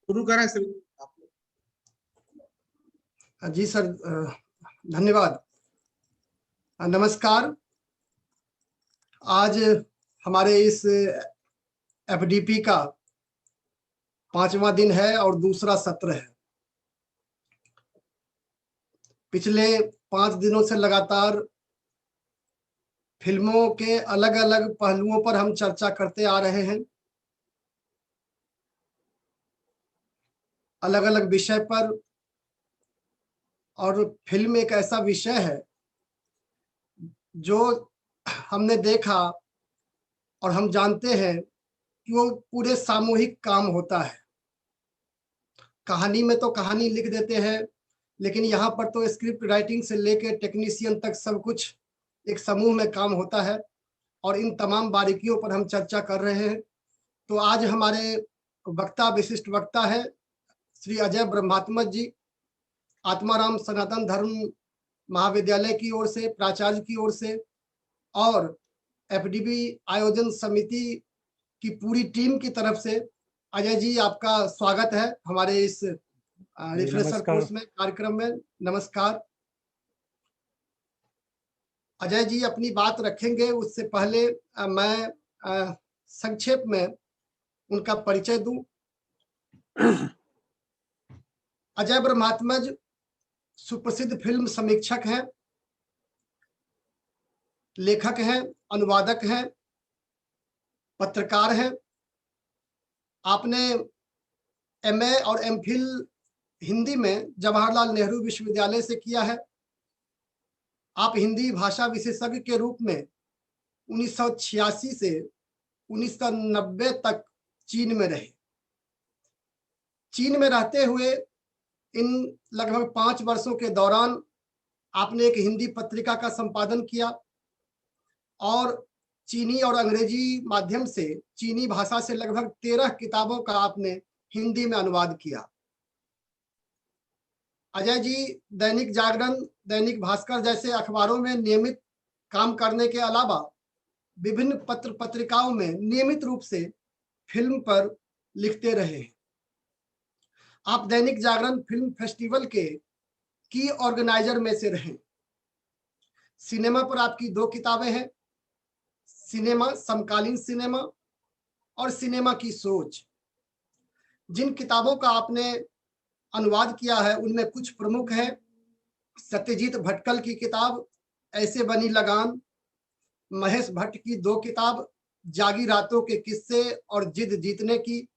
शुरू करें सर आप। जी सर, धन्यवाद। नमस्कार। आज हमारे इस एफडीपी का 5वां दिन है और दूसरा सत्र है। पिछले 5 दिनों से लगातार फिल्मों के अलग अलग पहलुओं पर हम चर्चा करते आ रहे हैं, अलग अलग विषय पर। और फिल्म एक ऐसा विषय है जो हमने देखा और हम जानते हैं कि वो पूरे सामूहिक काम होता है। कहानी में तो कहानी लिख देते हैं, लेकिन यहाँ पर तो स्क्रिप्ट राइटिंग से लेकर टेक्नीशियन तक सब कुछ एक समूह में काम होता है, और इन तमाम बारीकियों पर हम चर्चा कर रहे हैं। तो आज हमारे वक्ता, विशिष्ट वक्ता है श्री अजय ब्रह्मात्मज जी, आत्माराम सनातन धर्म महाविद्यालय की ओर से, प्राचार्य की ओर से, और एफडीपी आयोजन समिति की पूरी टीम की तरफ से। अजय जी, आपका स्वागत है हमारे इस रिफ्रेशर कोर्स में, कार्यक्रम में। नमस्कार। अजय जी अपनी बात रखेंगे, उससे पहले मैं संक्षेप में उनका परिचय दूं। अजय ब्रह्मात्मज सुप्रसिद्ध फिल्म समीक्षक हैं, लेखक हैं, अनुवादक हैं, पत्रकार हैं। आपने एमए और एमफिल हिंदी में जवाहरलाल नेहरू विश्वविद्यालय से किया है। आप हिंदी भाषा विशेषज्ञ के रूप में 1986 से 1990 तक चीन में रहे। चीन में रहते हुए इन लगभग 5 वर्षों के दौरान आपने एक हिंदी पत्रिका का संपादन किया और चीनी और अंग्रेजी माध्यम से चीनी भाषा से लगभग 13 किताबों का आपने हिंदी में अनुवाद किया। अजय जी दैनिक जागरण, दैनिक भास्कर जैसे अखबारों में नियमित काम करने के अलावा विभिन्न पत्र पत्रिकाओं में नियमित रूप से फिल्म पर लिखते रहे हैं। आप दैनिक जागरण फिल्म फेस्टिवल के की ऑर्गेनाइजर में से रहे। सिनेमा पर आपकी 2 किताबें हैं, सिनेमा, समकालीन सिनेमा और सिनेमा की सोच। जिन किताबों का आपने अनुवाद किया है उनमें कुछ प्रमुख हैं। सत्यजीत भटकल की किताब ऐसे बनी लगान, महेश भट्ट की 2 किताब जागी रातों के किस्से और जिद जीतने की,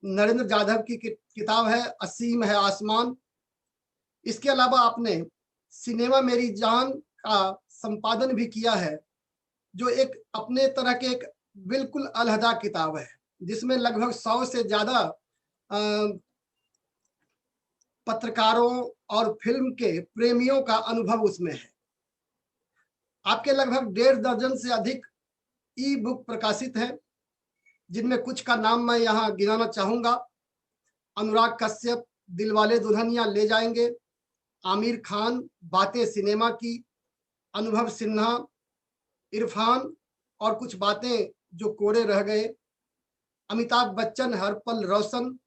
नरेंद्र जाधव की किताब है असीम है आसमान। इसके अलावा आपने सिनेमा मेरी जान का संपादन भी किया है, जो एक अपने तरह के एक बिल्कुल अलहदा किताब है, जिसमें लगभग 100 से ज्यादा पत्रकारों और फिल्म के प्रेमियों का अनुभव उसमें है। आपके लगभग 1.5 दर्जन से अधिक ई बुक प्रकाशित है, जिनमें कुछ का नाम मैं यहाँ गिनाना चाहूंगा। अनुराग कश्यप, दिलवाले दुल्हनिया ले जाएंगे, आमिर खान, बातें सिनेमा की, अनुभव सिन्हा, इरफान और कुछ बातें जो कोरे रह गए, अमिताभ बच्चन, हर पल रोशन,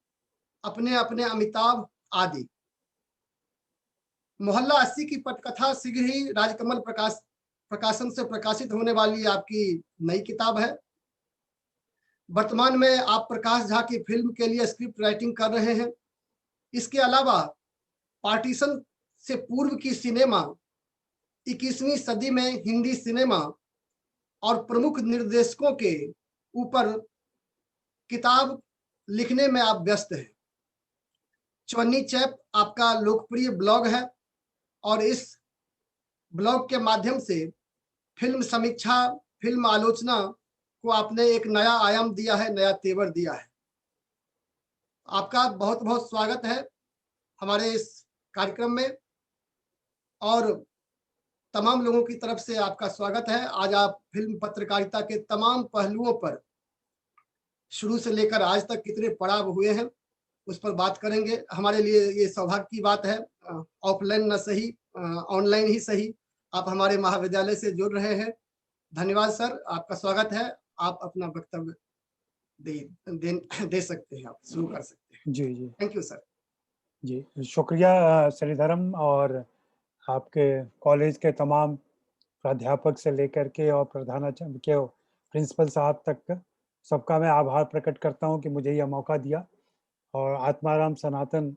अपने अपने अमिताभ आदि। मोहल्ला 80 की पटकथा शीघ्र ही राजकमल प्रकाशन से प्रकाशित होने वाली आपकी नई किताब है। वर्तमान में आप प्रकाश झा की फिल्म के लिए स्क्रिप्ट राइटिंग कर रहे हैं। इसके अलावा पार्टीशन से पूर्व की सिनेमा, 21वीं सदी में हिंदी सिनेमा और प्रमुख निर्देशकों के ऊपर किताब लिखने में आप व्यस्त हैं। चवन्नी चैप आपका लोकप्रिय ब्लॉग है और इस ब्लॉग के माध्यम से फिल्म समीक्षा, फिल्म आलोचना को आपने एक नया आयाम दिया है, नया तेवर दिया है। आपका बहुत बहुत स्वागत है हमारे इस कार्यक्रम में, और तमाम लोगों की तरफ से आपका स्वागत है। आज आप फिल्म पत्रकारिता के तमाम पहलुओं पर शुरू से लेकर आज तक कितने पड़ाव हुए हैं उस पर बात करेंगे। हमारे लिए ये सौभाग्य की बात है, ऑफलाइन न सही ऑनलाइन ही सही, आप हमारे महाविद्यालय से जुड़ रहे हैं। धन्यवाद सर, आपका स्वागत है। आप अपना वक्तव्य। दे सकते हैं, आप शुरू कर सकते हैं। जी, जी। Thank you sir. जी, शुक्रिया श्रीधरम, और आपके कॉलेज के तमाम प्राध्यापक से लेकर के और प्रधानाचार्य के प्रिंसिपल साहब तक का सबका मैं आभार प्रकट करता हूँ कि मुझे यह मौका दिया। और आत्माराम सनातन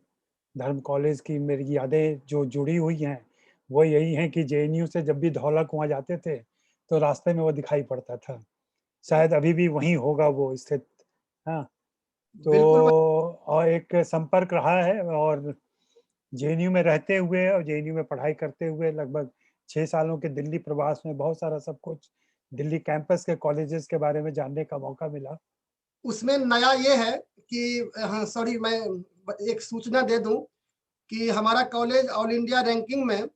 धर्म कॉलेज की मेरी यादें जो जुड़ी हुई हैं, वो यही हैं कि जेएनयू से जब भी धौला कुआँ जाते थे, तो रास्ते में वो दिखाई पड़ता था। शायद अभी भी वहीं होगा वो स्थित। हाँ, तो बिल्कुल। और एक संपर्क रहा है, और जेएनयू में रहते हुए और जेएनयू में पढ़ाई करते हुए लगभग 6 सालों के दिल्ली प्रवास में बहुत सारा सब कुछ दिल्ली कैंपस के कॉलेजेस के बारे में जानने का मौका मिला। उसमें नया ये है कि हाँ सॉरी, मैं एक सूचना दे दूं कि हमारा कॉलेज ऑल इंडिया रैंकिंग में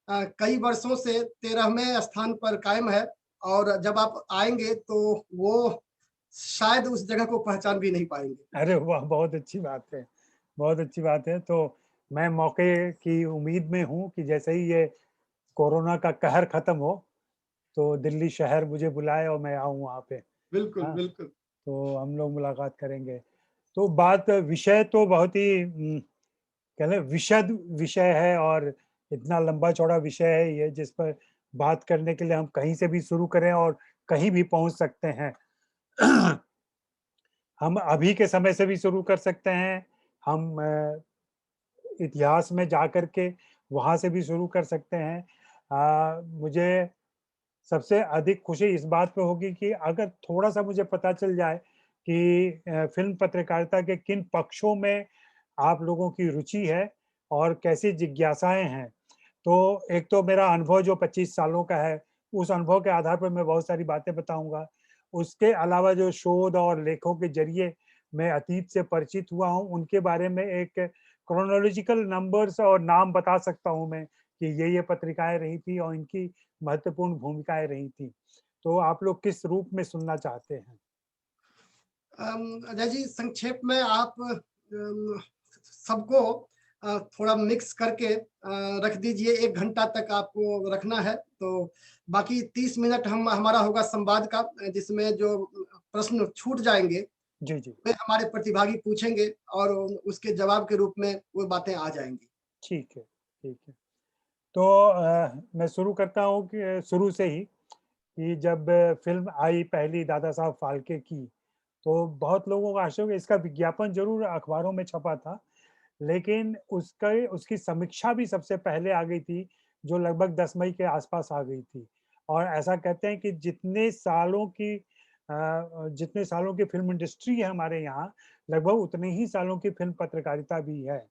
कई वर्षों से 13वें स्थान पर कायम है, और जब आप आएंगे तो वो शायद उस जगह को पहचान भी नहीं पाएंगे। अरे वाह! बहुत अच्छी बात है, बहुत अच्छी बात है। तो मैं मौके की उम्मीद में हूँ कि जैसे ही ये कोरोना का कहर खत्म हो, तो दिल्ली शहर मुझे बुलाए और मैं आऊँ वहाँ पे। बिल्कुल हाँ, बिल्कुल। तो हम लोग मुलाकात करेंगे। तो बात विषय तो बहुत ही कह लें विशद विषय है, और इतना लंबा-चौड़ा विषय है ये, जिस पर बात करने के लिए हम कहीं से भी शुरू करें और कहीं भी पहुँच सकते हैं। हम अभी के समय से भी शुरू कर सकते हैं, हम इतिहास में जाकर के वहाँ से भी शुरू कर सकते हैं। मुझे सबसे अधिक खुशी इस बात पे होगी कि अगर थोड़ा-सा मुझे पता चल जाए कि फ़िल्म पत्रकारिता के किन पक्षों में आप लोगों की रुचि है और कैसी जिज्ञासाएँ हैं। तो एक तो मेरा अनुभव जो 25 सालों का है, उस अनुभव के आधार पर मैं बहुत सारी बातें बताऊँगा। उसके अलावा जो शोध और लेखों के ज़रिए मैं अतीत से परिचित हुआ हूँ, उनके बारे में एक क्रोनोलॉजिकल नंबर्स और नाम बता सकता हूँ मैं कि ये पत्रिकाएँ रही थी और इनकी महत्वपूर्ण भूमिकाएँ रही थी। तो आप लोग किस रूप में सुनना चाहते हैं? अजय जी, संक्षेप में आप सबको थोड़ा मिक्स करके रख दीजिए। 1 घंटा तक आपको रखना है, तो बाकी 30 मिनट हम हमारा होगा संवाद का, जिसमें जो प्रश्न छूट जाएंगे जी, जी। वे हमारे प्रतिभागी पूछेंगे, और उसके जवाब के रूप में वो बातें आ जाएंगी। ठीक है, ठीक है। तो मैं शुरू करता हूँ कि शुरू से ही, कि जब फ़िल्म आई पहली दादा साहब फाल्के की, तो बहुत लोगों का आश्चर्य, इसका विज्ञापन ज़रूर अखबारों में छपा था, लेकिन उसका उसकी समीक्षा भी सबसे पहले आ गई थी, जो लगभग 10 मई के आसपास आ गई थी। और ऐसा कहते हैं कि जितने सालों की फ़िल्म इंडस्ट्री है हमारे यहाँ, लगभग उतने ही सालों की फ़िल्म पत्रकारिता भी है।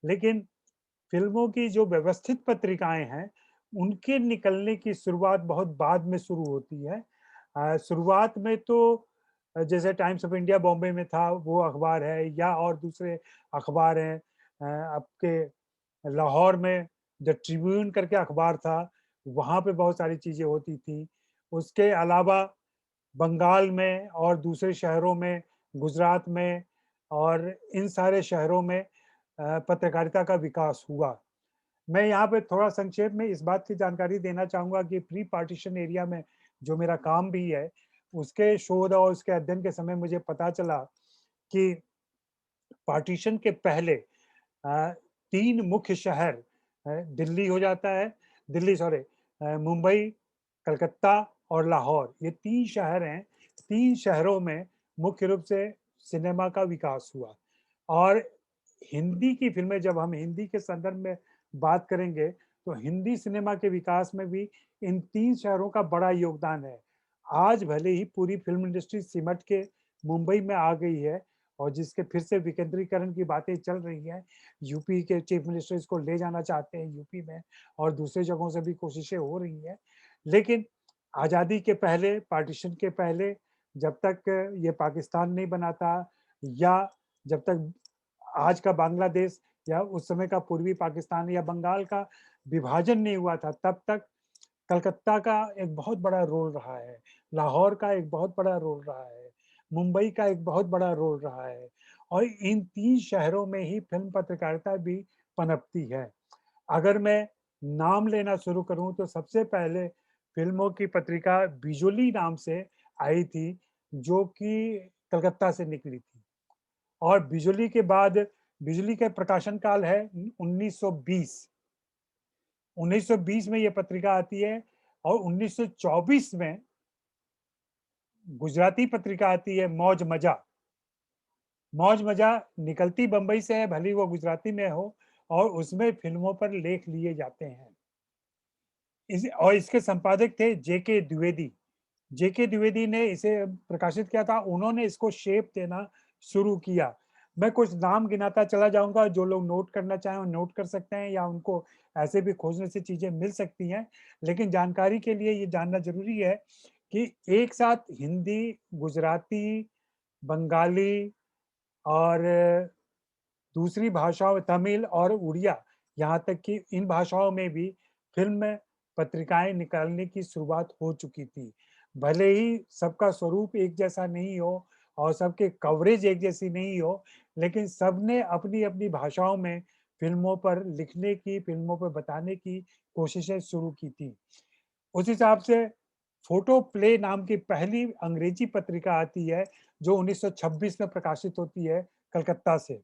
लेकिन फ़िल्मों की जो व्यवस्थित पत्रिकाएँ हैं, उनके निकलने की शुरुआत बहुत बाद में शुरू होती है। शुरुआत में तो जैसे टाइम्स ऑफ इंडिया बॉम्बे में था, वो अखबार है, या और दूसरे अखबार हैं। आपके लाहौर में द ट्रिब्यून करके अखबार था, वहाँ पे बहुत सारी चीज़ें होती थी। उसके अलावा बंगाल में और दूसरे शहरों में, गुजरात में और इन सारे शहरों में पत्रकारिता का विकास हुआ। मैं यहाँ पे थोड़ा संक्षेप में इस बात की जानकारी देना चाहूँगा कि प्री पार्टीशन एरिया में जो मेरा काम भी है, उसके शोध और उसके अध्ययन के समय मुझे पता चला कि पार्टीशन के पहले 3 मुख्य शहर दिल्ली हो जाता है, दिल्ली सॉरी मुंबई, कलकत्ता और लाहौर, ये 3 शहर हैं। 3 शहरों में मुख्य रूप से सिनेमा का विकास हुआ। और हिंदी की फ़िल्में, जब हम हिंदी के संदर्भ में बात करेंगे, तो हिंदी सिनेमा के विकास में भी इन 3 शहरों का बड़ा योगदान है। आज भले ही पूरी फ़िल्म इंडस्ट्री सिमट के मुंबई में आ गई है, और जिसके फिर से विकेंद्रीकरण की बातें चल रही हैं। यूपी के चीफ मिनिस्टर इसको ले जाना चाहते हैं यूपी में, और दूसरी जगहों से भी कोशिशें हो रही हैं। लेकिन आज़ादी के पहले, पार्टीशन के पहले, जब तक ये पाकिस्तान नहीं बना था, या जब तक आज का बांग्लादेश या उस समय का पूर्वी पाकिस्तान या बंगाल का विभाजन नहीं हुआ था, तब तक कलकत्ता का एक बहुत बड़ा रोल रहा है, लाहौर का एक बहुत बड़ा रोल रहा है, मुंबई का एक बहुत बड़ा रोल रहा है, और इन 3 शहरों में ही फ़िल्म पत्रकारिता भी पनपती है। अगर मैं नाम लेना शुरू करूँ, तो सबसे पहले फ़िल्मों की पत्रिका बिजुली नाम से आई थी, जो कि कलकत्ता से निकली थी। और बिजुली के बाद, बिजुली का प्रकाशन काल है 1920। 1920 में ये पत्रिका आती है और 1924 में गुजराती पत्रिका आती है मौज मजा। मौज मजा निकलती बंबई से है, भले ही वो गुजराती में हो, और उसमें फिल्मों पर लेख लिए जाते हैं। और इसके संपादक थे जेके द्विवेदी। जेके द्विवेदी ने इसे प्रकाशित किया था, उन्होंने इसको शेप देना शुरू किया। मैं कुछ नाम गिनाता चला जाऊंगा, जो लोग नोट करना चाहें वो नोट कर सकते हैं, या उनको ऐसे भी खोजने से चीजें मिल सकती हैं। लेकिन जानकारी के लिए ये जानना जरूरी है कि एक साथ हिंदी, गुजराती, बंगाली और दूसरी भाषाओं, तमिल और उड़िया, यहाँ तक कि इन भाषाओं में भी फिल्म पत्रिकाएं निकालने की शुरुआत हो चुकी थी। भले ही सबका स्वरूप एक जैसा नहीं हो और सबके कवरेज एक जैसी नहीं हो, लेकिन सबने अपनी अपनी भाषाओं में फिल्मों पर लिखने की, फिल्मों पर बताने की कोशिशें शुरू की थी। उस हिसाब से फोटो प्ले नाम की पहली अंग्रेजी पत्रिका आती है, जो 1926 में प्रकाशित होती है कलकत्ता से।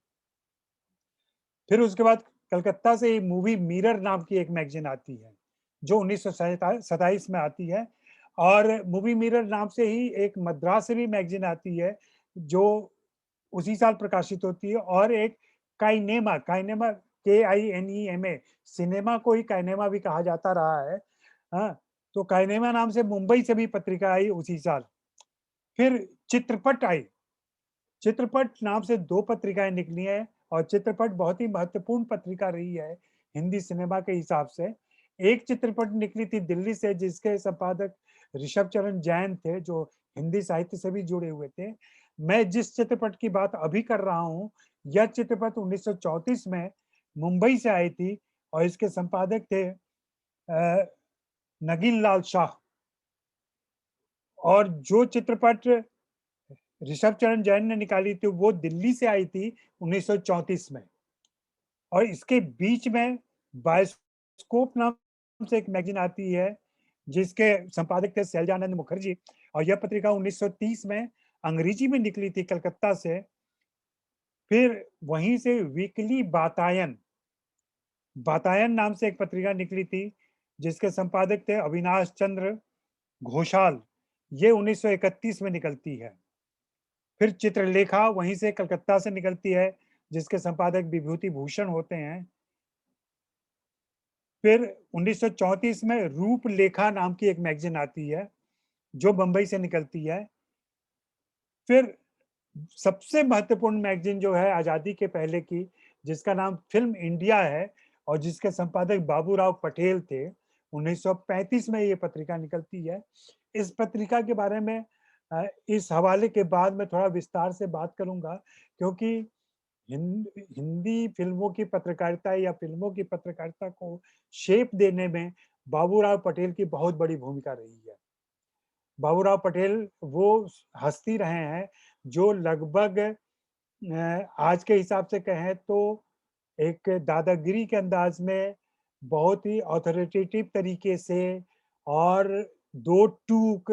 फिर उसके बाद कलकत्ता से मूवी मिरर नाम की एक मैगजीन आती है, जो 1927 में आती है। और मूवी मिरर नाम से ही एक मद्रास से भी मैगजीन आती है, जो उसी साल प्रकाशित होती है। और एक काइनेमा, काइनेमा KINEMA, सिनेमा को ही काइनेमा भी कहा जाता रहा है। हाँ, तो काइनेमा नाम से मुंबई से भी पत्रिका आई उसी साल। फिर चित्रपट आई। चित्रपट नाम से 2 पत्रिकाएं निकली हैं, और चित्रपट बहुत ही महत्वपूर्ण पत्रिका रही है हिंदी सिनेमा के हिसाब से। एक चित्रपट निकली थी दिल्ली से, जिसके संपादक ऋषभ चरण जैन थे, जो हिंदी साहित्य से भी जुड़े हुए थे। मैं जिस चित्रपट की बात अभी कर रहा हूँ, यह चित्रपट 1934 में मुंबई से आई थी, और इसके संपादक थे नगीन लाल शाह। और जो चित्रपट ऋषभ चरण जैन ने निकाली थी, वो दिल्ली से आई थी 1934 में। और इसके बीच में बायोस्कोप नाम से एक मैगजीन आती है, जिसके संपादक थे शैलजानंद मुखर्जी। और यह पत्रिका 1930 में अंग्रेजी में निकली थी कलकत्ता से। फिर वहीं से वीकली बातायन, बातायन नाम से एक पत्रिका निकली थी, जिसके संपादक थे अविनाश चंद्र घोषाल। ये 1931 में निकलती है। फिर चित्रलेखा वहीं से कलकत्ता से निकलती है, जिसके संपादक विभूति भूषण होते हैं। फिर 1934 में रूपलेखा नाम की एक मैगजीन आती है, जो बंबई से निकलती है। फिर सबसे महत्वपूर्ण मैगजीन जो है आजादी के पहले की, जिसका नाम फिल्म इंडिया है, और जिसके संपादक बाबूराव पटेल थे, 1935 में ये पत्रिका निकलती है। इस पत्रिका के बारे में इस हवाले के बाद मैं थोड़ा विस्तार से बात करूंगा, क्योंकि हिंदी फिल्मों की पत्रकारिता या फिल्मों की पत्रकारिता को शेप देने में बाबूराव पटेल की बहुत बड़ी भूमिका रही है। बाबूराव पटेल वो हस्ती रहे हैं, जो लगभग आज के हिसाब से कहें तो एक दादागिरी के अंदाज में, बहुत ही ऑथोरिटेटिव तरीके से और दो टूक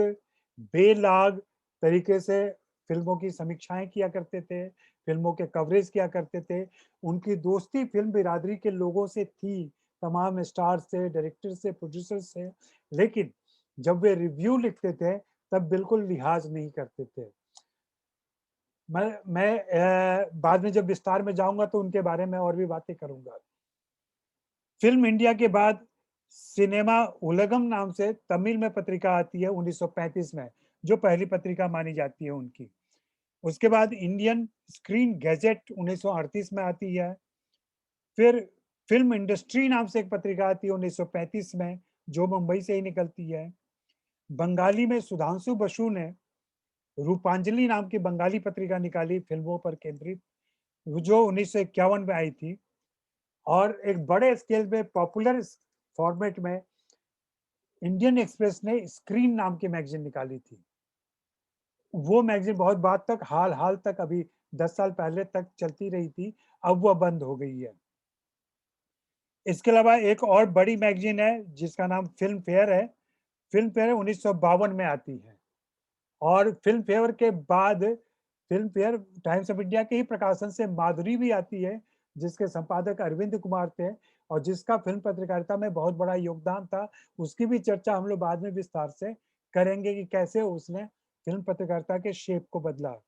बेलाग तरीके से फिल्मों की समीक्षाएं किया करते थे, फिल्मों के कवरेज किया करते थे। उनकी दोस्ती फिल्म बिरादरी के लोगों से थी, तमाम स्टार से, डायरेक्टर से, प्रोड्यूसर से। लेकिन जब वे रिव्यू लिखते थे, तब बिल्कुल लिहाज नहीं करते थे। मैं बाद में जब विस्तार में जाऊंगा तो उनके बारे में और भी बातें करूंगा। फिल्म इंडिया के बाद सिनेमा उलगम नाम से तमिल में पत्रिका आती है 1935 में, जो पहली पत्रिका मानी जाती है उनकी। उसके बाद इंडियन स्क्रीन गैजेट 1938 में आती है। फिर फिल्म इंडस्ट्री नाम से एक पत्रिका आती है 1935 में, जो मुंबई से ही निकलती है। बंगाली में सुधांशु बसु ने रूपांजलि नाम की बंगाली पत्रिका निकाली फिल्मों पर केंद्रित, जो 1951 में आई थी। और एक बड़े स्केल में पॉपुलर फॉर्मेट में इंडियन एक्सप्रेस ने स्क्रीन नाम की मैगजीन निकाली थी। वो मैगजीन बहुत बाद तक, हाल तक, अभी 10 साल पहले तक चलती रही थी, अब वह बंद हो गई है। इसके अलावा एक और बड़ी मैगजीन है, जिसका नाम फिल्म फेयर है। फिल्म फेयर 1952 में आती है। और फिल्म फेयर के बाद film fair times of India के ही प्रकाशन से माधुरी भी आती है, जिसके संपादक अरविंद कुमार थे और जिसका फिल्म पत्रकारिता में बहुत बड़ा योगदान था। उसकी भी चर्चा हम लोग बाद में विस्तार से करेंगे कि कैसे उसने फिल्म पत्रकारिता के शेप को बदला।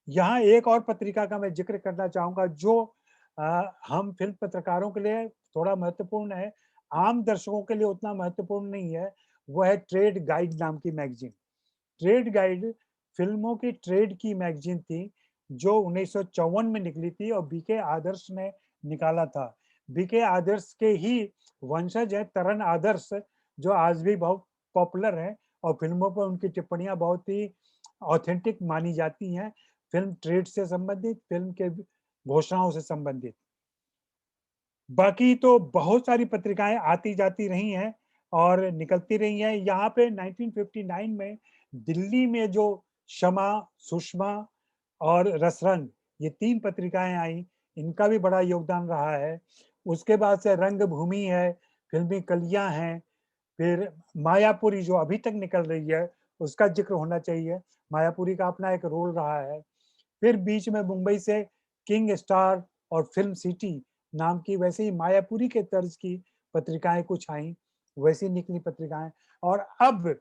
यहाँ एक और पत्रिका का मैं जिक्र करना चाहूँगा जो हम फिल्म पत्रकारों के लिए थोड़ा महत्वपूर्ण है, आम दर्शकों के लिए उतना महत्वपूर्ण नहीं है, वो है ट्रेड गाइड नाम की मैगज़ीन। ट्रेड गाइड फिल्मों की ट्रेड की मैगज़ीन थी, जो 1954 में निकली थी और बीके आदर्श ने निकाला था। बीके आदर्श के ही वंशज हैं तरण आदर्श, जो आज भी बहुत पॉपुलर हैं और फिल्मों पर उनकी टिप्पणियाँ बहुत ही ऑथेंटिक मानी जाती हैं, फिल्म ट्रेड से संबंधित, फिल्म के घोषणाओं से संबंधित। बाकी तो बहुत सारी पत्रिकाएँ आती-जाती रही हैं और निकलती रही हैं। यहाँ पे 1959 में दिल्ली में जो शमा, सुषमा और रसरंग ये 3 पत्रिकाएँ आईं, इनका भी बड़ा योगदान रहा है। उसके बाद से रंगभूमि है, फ़िल्मी कलियाँ हैं, फिर मायापुरी जो अभी तक निकल रही है, उसका ज़िक्र होना चाहिए। मायापुरी का अपना एक रोल रहा है। फिर बीच में मुंबई से किंग स्टार और फिल्म सिटी नाम की वैसे ही मायापुरी के तर्ज की पत्रिकाएँ कुछ आईं, वैसी निकली पत्रिकाएँ और अब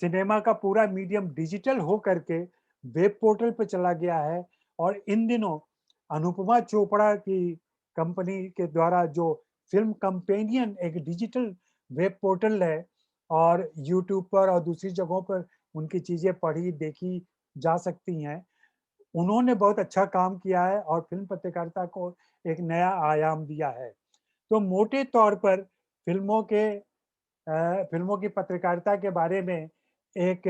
सिनेमा का पूरा मीडियम डिजिटल हो करके वेब पोर्टल पे चला गया है और इन दिनों अनुपमा चोपड़ा की कंपनी के द्वारा जो फ़िल्म कंपेनियन एक डिजिटल वेब पोर्टल है और यूट्यूब पर और दूसरी जगहों पर उनकी चीज़ें पढ़ी, देखी जा सकती हैं। उन्होंने बहुत अच्छा काम किया है और फ़िल्म पत्रकारिता को एक नया आयाम दिया है। तो मोटे तौर पर फ़िल्मों की पत्रकारिता के बारे में एक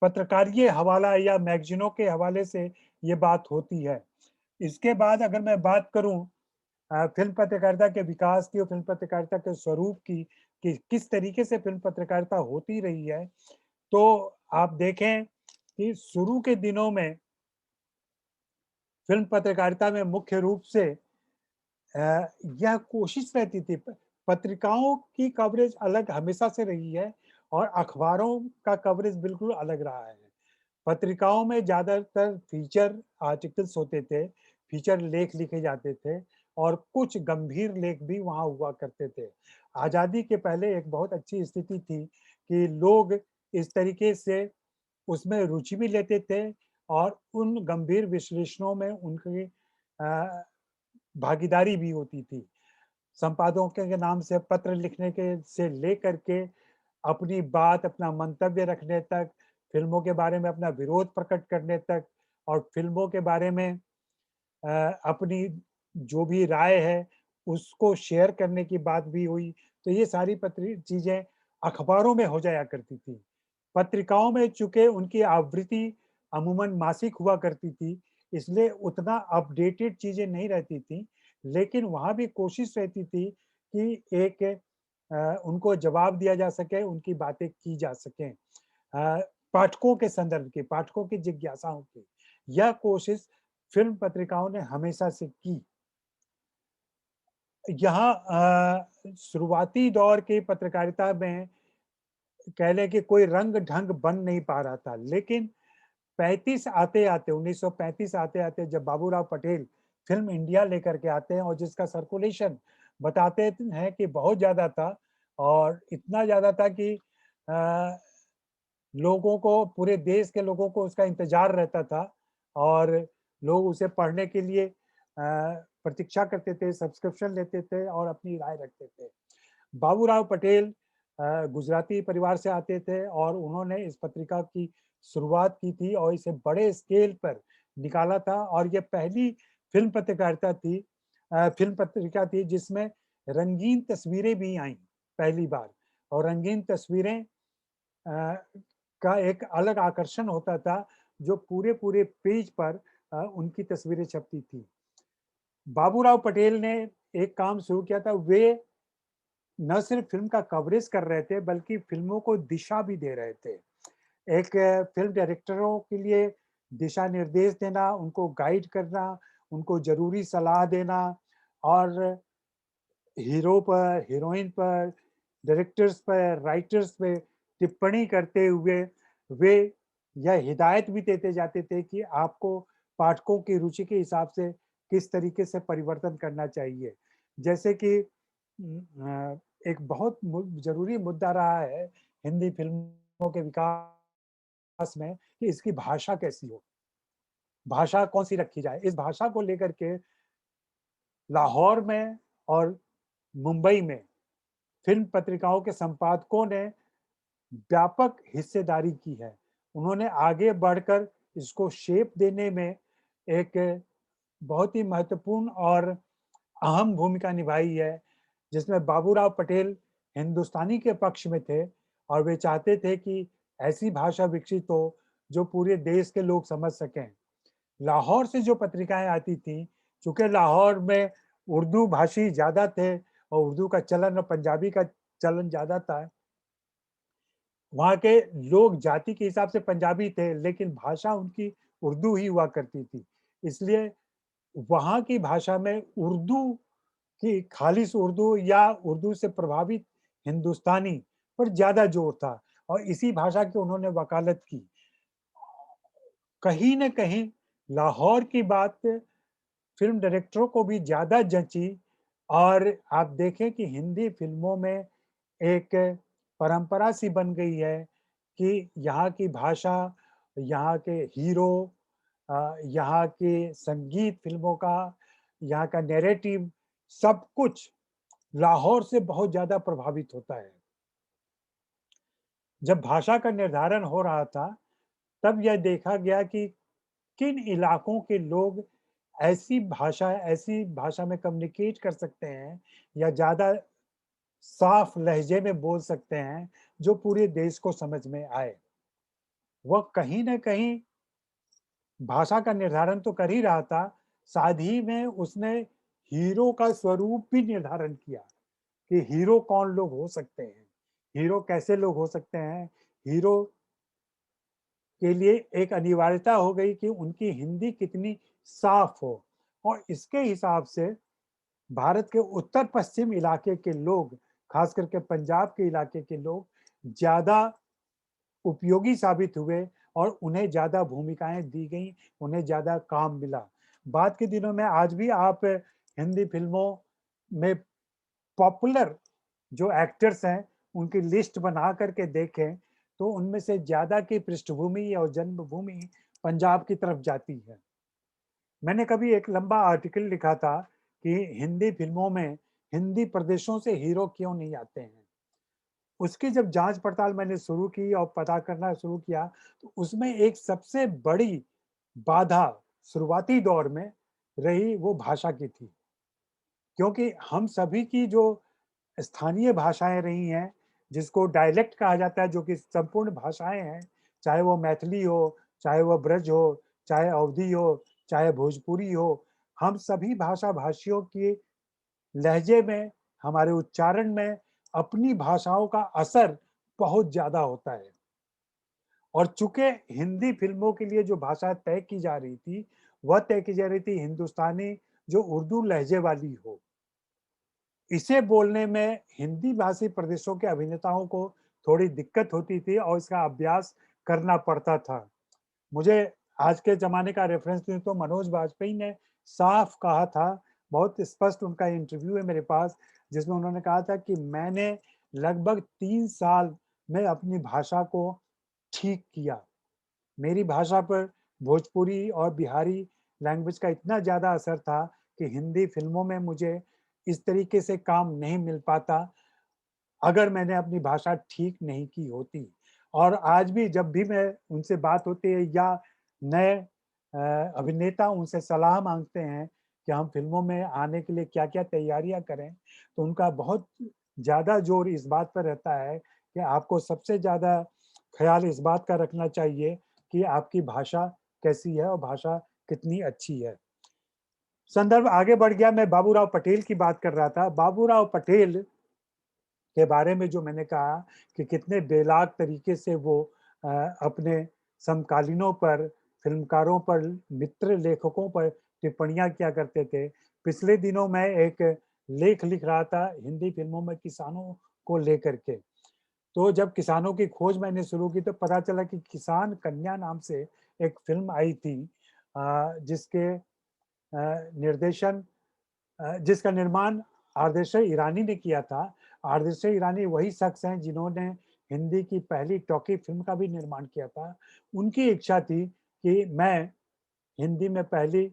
पत्रकारीय हवाला या मैगज़ीनों के हवाले से ये बात होती है। इसके बाद अगर मैं बात करूँ फ़िल्म पत्रकारिता के विकास की और फ़िल्म पत्रकारिता के स्वरूप की, कि किस तरीके से फ़िल्म पत्रकारिता होती रही है, तो आप देखें कि शुरू के दिनों में फ़िल्म पत्रकारिता में मुख्य रूप से यह कोशिश रहती थी पत्रिकाओं की कवरेज अलग हमेशा से रही है और अखबारों का कवरेज बिल्कुल अलग रहा है। पत्रिकाओं में ज़्यादातर फीचर आर्टिकल्स होते थे, फीचर लेख लिखे जाते थे और कुछ गंभीर लेख भी वहाँ हुआ करते थे। आज़ादी के पहले एक बहुत अच्छी स्थिति थी कि लोग इस तरीके से उसमें रुचि भी लेते थे और उन गंभीर विश्लेषणों में उनकी अ, भागीदारी भी होती थी। संपादकों के नाम से पत्र लिखने के से लेकर के अपनी बात, अपना मंतव्य रखने तक, फ़िल्मों के बारे में अपना विरोध प्रकट करने तक और फ़िल्मों के बारे में अ, अपनी जो भी राय है, उसको शेयर करने की बात भी हुई। तो ये सारी पत्री चीज़ें अखबारों में हो जाया करती थी। पत्रिकाओं में चूँकि उनकी आवृत्ति अमूमन मासिक हुआ करती थी, इसलिए उतना अपडेटेड चीज़ें नहीं रहती थीं, लेकिन वहाँ भी कोशिश रहती थी कि एक उनको जवाब दिया जा सके, उनकी बातें की जा सकें। पाठकों के संदर्भ की, पाठकों की जिज्ञासाओं की। यह कोशिश फ़िल्म पत्रिकाओं ने हमेशा से की। यहाँ शुरुआती दौर की पत्रकारिता में कह लें कि कोई रंग-ढंग बन नहीं पा रहा था, लेकिन 35 आते-आते 1935 आते-आते जब बाबूराव पटेल फ़िल्म इंडिया लेकर के आते हैं और जिसका सर्कुलेशन बताते हैं कि बहुत ज़्यादा था और इतना ज़्यादा था कि अ, लोगों को पूरे देश के लोगों को उसका इंतज़ार रहता था और लोग उसे पढ़ने के लिए प्रतीक्षा करते थे, सब्सक्रिप्शन लेते थे और अपनी राय रखते थे। बाबूराव पटेल गुजराती परिवार से आते थे और उन्होंने इस पत्रिका की शुरुआत की थी और इसे बड़े स्केल पर निकाला था और ये पहली फ़िल्म पत्रिका थी जिसमें रंगीन तस्वीरें भी आईं पहली बार और रंगीन तस्वीरें का एक अलग आकर्षण होता था, जो पूरे-पूरे पेज पर उनकी तस्वीरें छपती थी। बाबूराव पटेल ने एक काम शुरू किया था, वे न सिर्फ फ़िल्म का कवरेज कर रहे थे, बल्कि फ़िल्मों को दिशा भी दे रहे थे। एक फ़िल्म डायरेक्टरों के लिए दिशा निर्देश देना, उनको गाइड करना, उनको ज़रूरी सलाह देना और हीरो पर, हीरोइन पर, डायरेक्टर्स पर, राइटर्स पे टिप्पणी करते हुए वे या हिदायत भी देते जाते थे कि आपको पाठकों की रुचि के हिसाब से किस तरीके से परिवर्तन करना चाहिए। जैसे कि एक बहुत जरूरी मुद्दा रहा है हिंदी फिल्मों के विकास में कि इसकी भाषा कैसी हो, भाषा कौन सी रखी जाए। इस भाषा को लेकर के लाहौर में और मुंबई में फिल्म पत्रिकाओं के संपादकों ने व्यापक हिस्सेदारी की है। उन्होंने आगे बढ़कर इसको शेप देने में एक बहुत ही महत्वपूर्ण और अहम भूमिका निभाई है, जिसमें बाबूराव पटेल हिंदुस्तानी के पक्ष में थे और वे चाहते थे कि ऐसी भाषा विकसित हो जो पूरे देश के लोग समझ सकें। लाहौर से जो पत्रिकाएं आती थीं, चूंकि लाहौर में उर्दू भाषी ज्यादा थे और उर्दू का चलन और पंजाबी का चलन ज्यादा था, वहाँ के लोग जाति के हिसाब से पंजाबी थे लेकिन भाषा उनकी उर्दू ही हुआ करती थी। इसलिए वहाँ की भाषा में उर्दू की खालिश उर्दू या उर्दू से प्रभावित हिंदुस्तानी पर ज्यादा जोर था और इसी भाषा की उन्होंने वकालत की। कहीं न कहीं लाहौर की बात फिल्म डायरेक्टरों को भी ज्यादा जची और आप देखें कि हिंदी फिल्मों में एक परंपरा सी बन गई है कि यहाँ की भाषा, यहाँ के हीरो, यहाँ के संगीत फिल्मों का, यहाँ का नैरेटिव, सब कुछ लाहौर से बहुत ज्यादा प्रभावित होता है। जब भाषा का निर्धारण हो रहा था तब यह देखा गया कि किन इलाकों के लोग ऐसी भाषा में कम्युनिकेट कर सकते हैं या ज्यादा साफ लहजे में बोल सकते हैं जो पूरे देश को समझ में आए। वह कहीं न कहीं भाषा का निर्धारण तो कर ही रहा था, साथ ही में उसने हीरो का स्वरूप भी निर्धारण किया कि हीरो कौन लोग हो सकते हैं, हीरो कैसे लोग हो सकते हैं। हीरो के लिए एक अनिवार्यता हो गई कि उनकी हिंदी कितनी साफ हो और इसके हिसाब से भारत के उत्तर पश्चिम इलाके के लोग, खास करके पंजाब के इलाके के लोग ज्यादा उपयोगी साबित हुए और उन्हें ज्यादा भूमिकाएं दी गई, उन्हें ज्यादा काम मिला। बाद के दिनों में आज भी आप हिंदी फिल्मों में पॉपुलर जो एक्टर्स हैं उनकी लिस्ट बना करके देखें तो उनमें से ज्यादा की पृष्ठभूमि और जन्मभूमि पंजाब की तरफ जाती है। मैंने कभी एक लंबा आर्टिकल लिखा था कि हिंदी फिल्मों में हिंदी प्रदेशों से हीरो क्यों नहीं आते हैं। उसकी जब जांच पड़ताल मैंने शुरू की और पता करना शुरू किया तो उसमें एक सबसे बड़ी बाधा शुरुआती दौर में रही वो भाषा की थी, क्योंकि हम सभी की जो स्थानीय भाषाएं रही हैं, जिसको डायलेक्ट कहा जाता है, जो कि संपूर्ण भाषाएं हैं, चाहे वो मैथिली हो, चाहे वो ब्रज हो, चाहे अवधी हो, चाहे भोजपुरी हो, हम सभी भाषा भाषियों की लहजे में, हमारे उच्चारण में अपनी भाषाओं का असर बहुत ज्यादा होता है। और चूंकि हिंदी फिल्मों के लिए जो भाषा तय की जा रही थी, वह तय की जा रही थी हिंदुस्तानी जो उर्दू लहजे वाली हो। इसे बोलने में हिंदी भाषी प्रदेशों के अभिनेताओं को थोड़ी दिक्कत होती थी और इसका अभ्यास करना पड़ता था। मुझे आज के ज़माने का रेफ़रेंस दूँ तो मनोज बाजपेयी ने साफ कहा था, बहुत स्पष्ट उनका इंटरव्यू है मेरे पास, जिसमें उन्होंने कहा था कि मैंने लगभग 3 साल में अपनी भाषा को ठीक किया। मेरी भाषा पर भोजपुरी और बिहारी लैंग्वेज का इतना ज़्यादा असर था कि हिंदी फ़िल्मों में मुझे इस तरीके से काम नहीं मिल पाता, अगर मैंने अपनी भाषा ठीक नहीं की होती। और आज भी जब भी मैं उनसे बात होती है या नए अभिनेता उनसे सलाह माँगते हैं कि हम फ़िल्मों में आने के लिए क्या-क्या तैयारियाँ करें, तो उनका बहुत ज़्यादा ज़ोर इस बात पर रहता है कि आपको सबसे ज़्यादा ख़्याल इस बात का रखना चाहिए कि आपकी भाषा कैसी है और भाषा कितनी अच्छी है। संदर्भ आगे बढ़ गया, मैं बाबूराव पटेल की बात कर रहा था। बाबूराव पटेल के बारे में जो मैंने कहा कि कितने बेलाग तरीके से वो अपने समकालीनों पर, फिल्मकारों पर, मित्र लेखकों पर टिप्पणियाँ किया करते थे। पिछले दिनों मैं एक लेख लिख रहा था हिंदी फिल्मों में किसानों को लेकर के। तो जब किसानों की खोज मैंने शुरू की तो पता चला कि किसान कन्या नाम से एक फ़िल्म आई थी जिसके निर्देशन जिसका निर्माण आरदेशर ईरानी ने किया था। आरदेशर ईरानी वही शख्स हैं जिन्होंने हिंदी की पहली टॉकी फ़िल्म का भी निर्माण किया था। उनकी इच्छा थी कि मैं हिंदी में पहली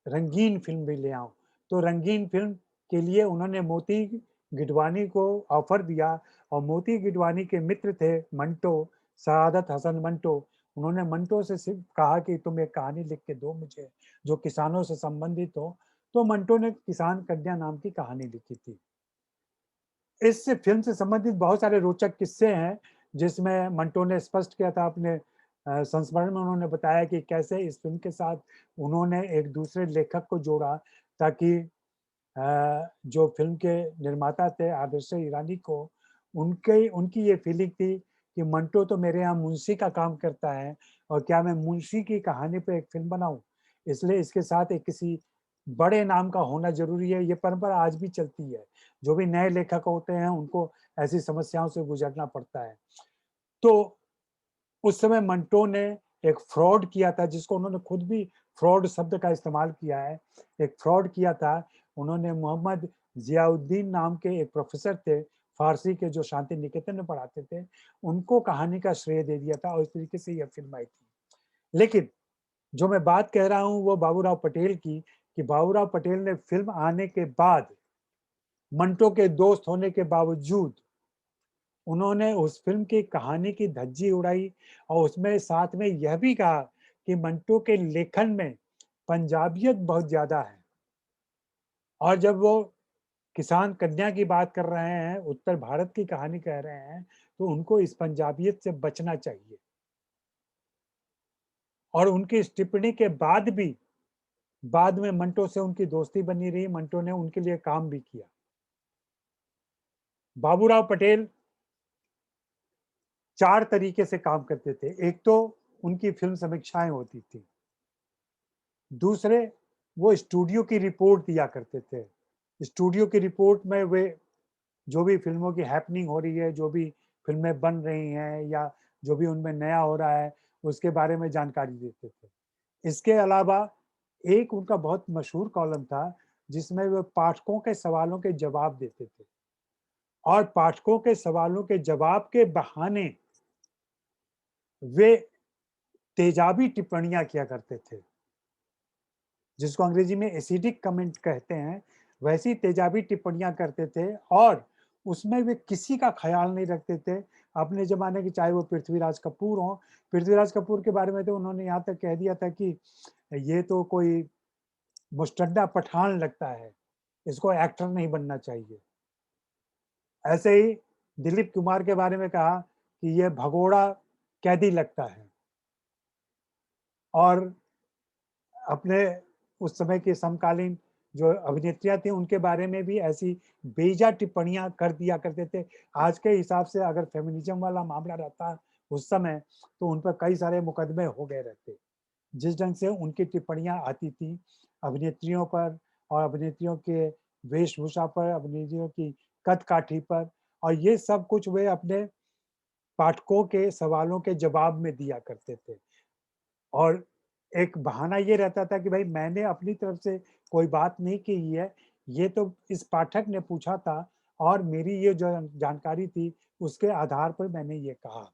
रंगीन फ़िल्म भी ले आऊँ। तो रंगीन फ़िल्म के लिए उन्होंने मोती गिडवानी को ऑफ़र दिया और मोती गिडवानी के मित्र थे मंटो, सआदत हसन मंटो। उन्होंने मंटो से सिर्फ़ कहा कि तुम एक कहानी लिख के दो मुझे, जो किसानों से संबंधित हो। तो मंटो ने किसान कन्या नाम की कहानी लिखी थी। इस फ़िल्म से संबंधित बहुत सारे रोचक किस्से हैं, जिसमें मंटो ने स्पष्ट किया था अपने संस्मरण में उन्होंने बताया कि कैसे इस फ़िल्म के साथ उन्होंने एक दूसरे लेखक को जोड़ा ताकि जो फ़िल्म के निर्माता थे आदर्श ईरानी को उनके उनकी ये फ़ीलिंग थी कि मंटो तो मेरे यहाँ मुंशी का काम करता है और क्या मैं मुंशी की कहानी पे एक फ़िल्म बनाऊँ? इसलिए इसके साथ एक किसी बड़े नाम का होना ज़रूरी है, ये परंपरा आज भी चलती है। जो भी नए लेखक होते हैं, उनको ऐसी समस्याओं से गुज़रना पड़ता है। तो उस समय मंटो ने एक फ्रॉड किया था जिसको उन्होंने खुद भी फ्रॉड शब्द का इस्तेमाल किया है। एक फ्रॉड किया था, उन्होंने मोहम्मद ज़ियाउद्दीन नाम के एक प्रोफ़ेसर थे, फ़ारसी के जो शांति निकेतन में पढ़ाते थे, उनको कहानी का श्रेय दे दिया था और इस तरीके से यह फ़िल्म आई थी। लेकिन जो मैं बात कह रहा हूँ वो बाबूराव पटेल की, कि बाबूराव पटेल ने फ़िल्म आने के बाद, मंटो के दोस्त होने के बावजूद उन्होंने उस फ़िल्म की कहानी की धज्जी उड़ाई और उसमें साथ में यह भी कहा कि मंटो के लेखन में पंजाबियत बहुत ज़्यादा है। और जब वो किसान कन्या की बात कर रहे हैं, उत्तर भारत की कहानी कह रहे हैं, तो उनको इस पंजाबियत से बचना चाहिए। और उनकी इस टिप्पणी के बाद भी, बाद में मंटो से उनकी दोस्ती बनी रही, मंटो ने उनके लिए काम भी किया। बाबूराव पटेल 4 तरीके से काम करते थे। एक तो उनकी फ़िल्म समीक्षाएँ होती थी। दूसरे, वो स्टूडियो की रिपोर्ट दिया करते थे। स्टूडियो की रिपोर्ट में वे जो भी फ़िल्मों की हैपनिंग हो रही है, जो भी फ़िल्में बन रही हैं या जो भी उनमें नया हो रहा है, उसके बारे में जानकारी देते थे। इसके अलावा एक उनका बहुत मशहूर कॉलम था, जिसमें वो पाठकों के सवालों के जवाब देते थे और पाठकों के सवालों के जवाब के बहाने वे तेजाबी टिप्पणियाँ किया करते थे। जिसको अंग्रेजी में एसिडिक कमेंट कहते हैं, वैसी तेजाबी टिप्पणियाँ करते थे और उसमें वे किसी का ख़्याल नहीं रखते थे। अपने ज़माने के चाहे वो पृथ्वीराज कपूर हों, पृथ्वीराज कपूर के बारे में तो उन्होंने यहाँ तक कह दिया था कि ये तो कोई मुस्टड्डा पठान लगता है, इसको एक्टर नहीं बनना चाहिए। ऐसे ही दिलीप कुमार के बारे में कहा कि ये भगोड़ा कैदी लगता है और अपने उस समय के समकालीन जो अभिनेत्रियाँ थी, उनके बारे में भी ऐसी बेजा टिप्पणियाँ कर दिया करते थे। आज के हिसाब से अगर फ़ेमिनिज़्म वाला मामला रहता उस समय, तो उन पर कई सारे मुकदमे हो गए रहते। जिस ढंग से उनकी टिप्पणियाँ आती थी अभिनेत्रियों पर और अभिनेत्रियों के वेशभूषा पर, अभिनेत्रियों की कद-काठी पर और ये सब कुछ वे अपने पाठकों के सवालों के जवाब में दिया करते थे। और एक बहाना ये रहता था कि भाई मैंने अपनी तरफ से कोई बात नहीं कही है, ये तो इस पाठक ने पूछा था और मेरी ये जो जानकारी थी, उसके आधार पर मैंने ये कहा।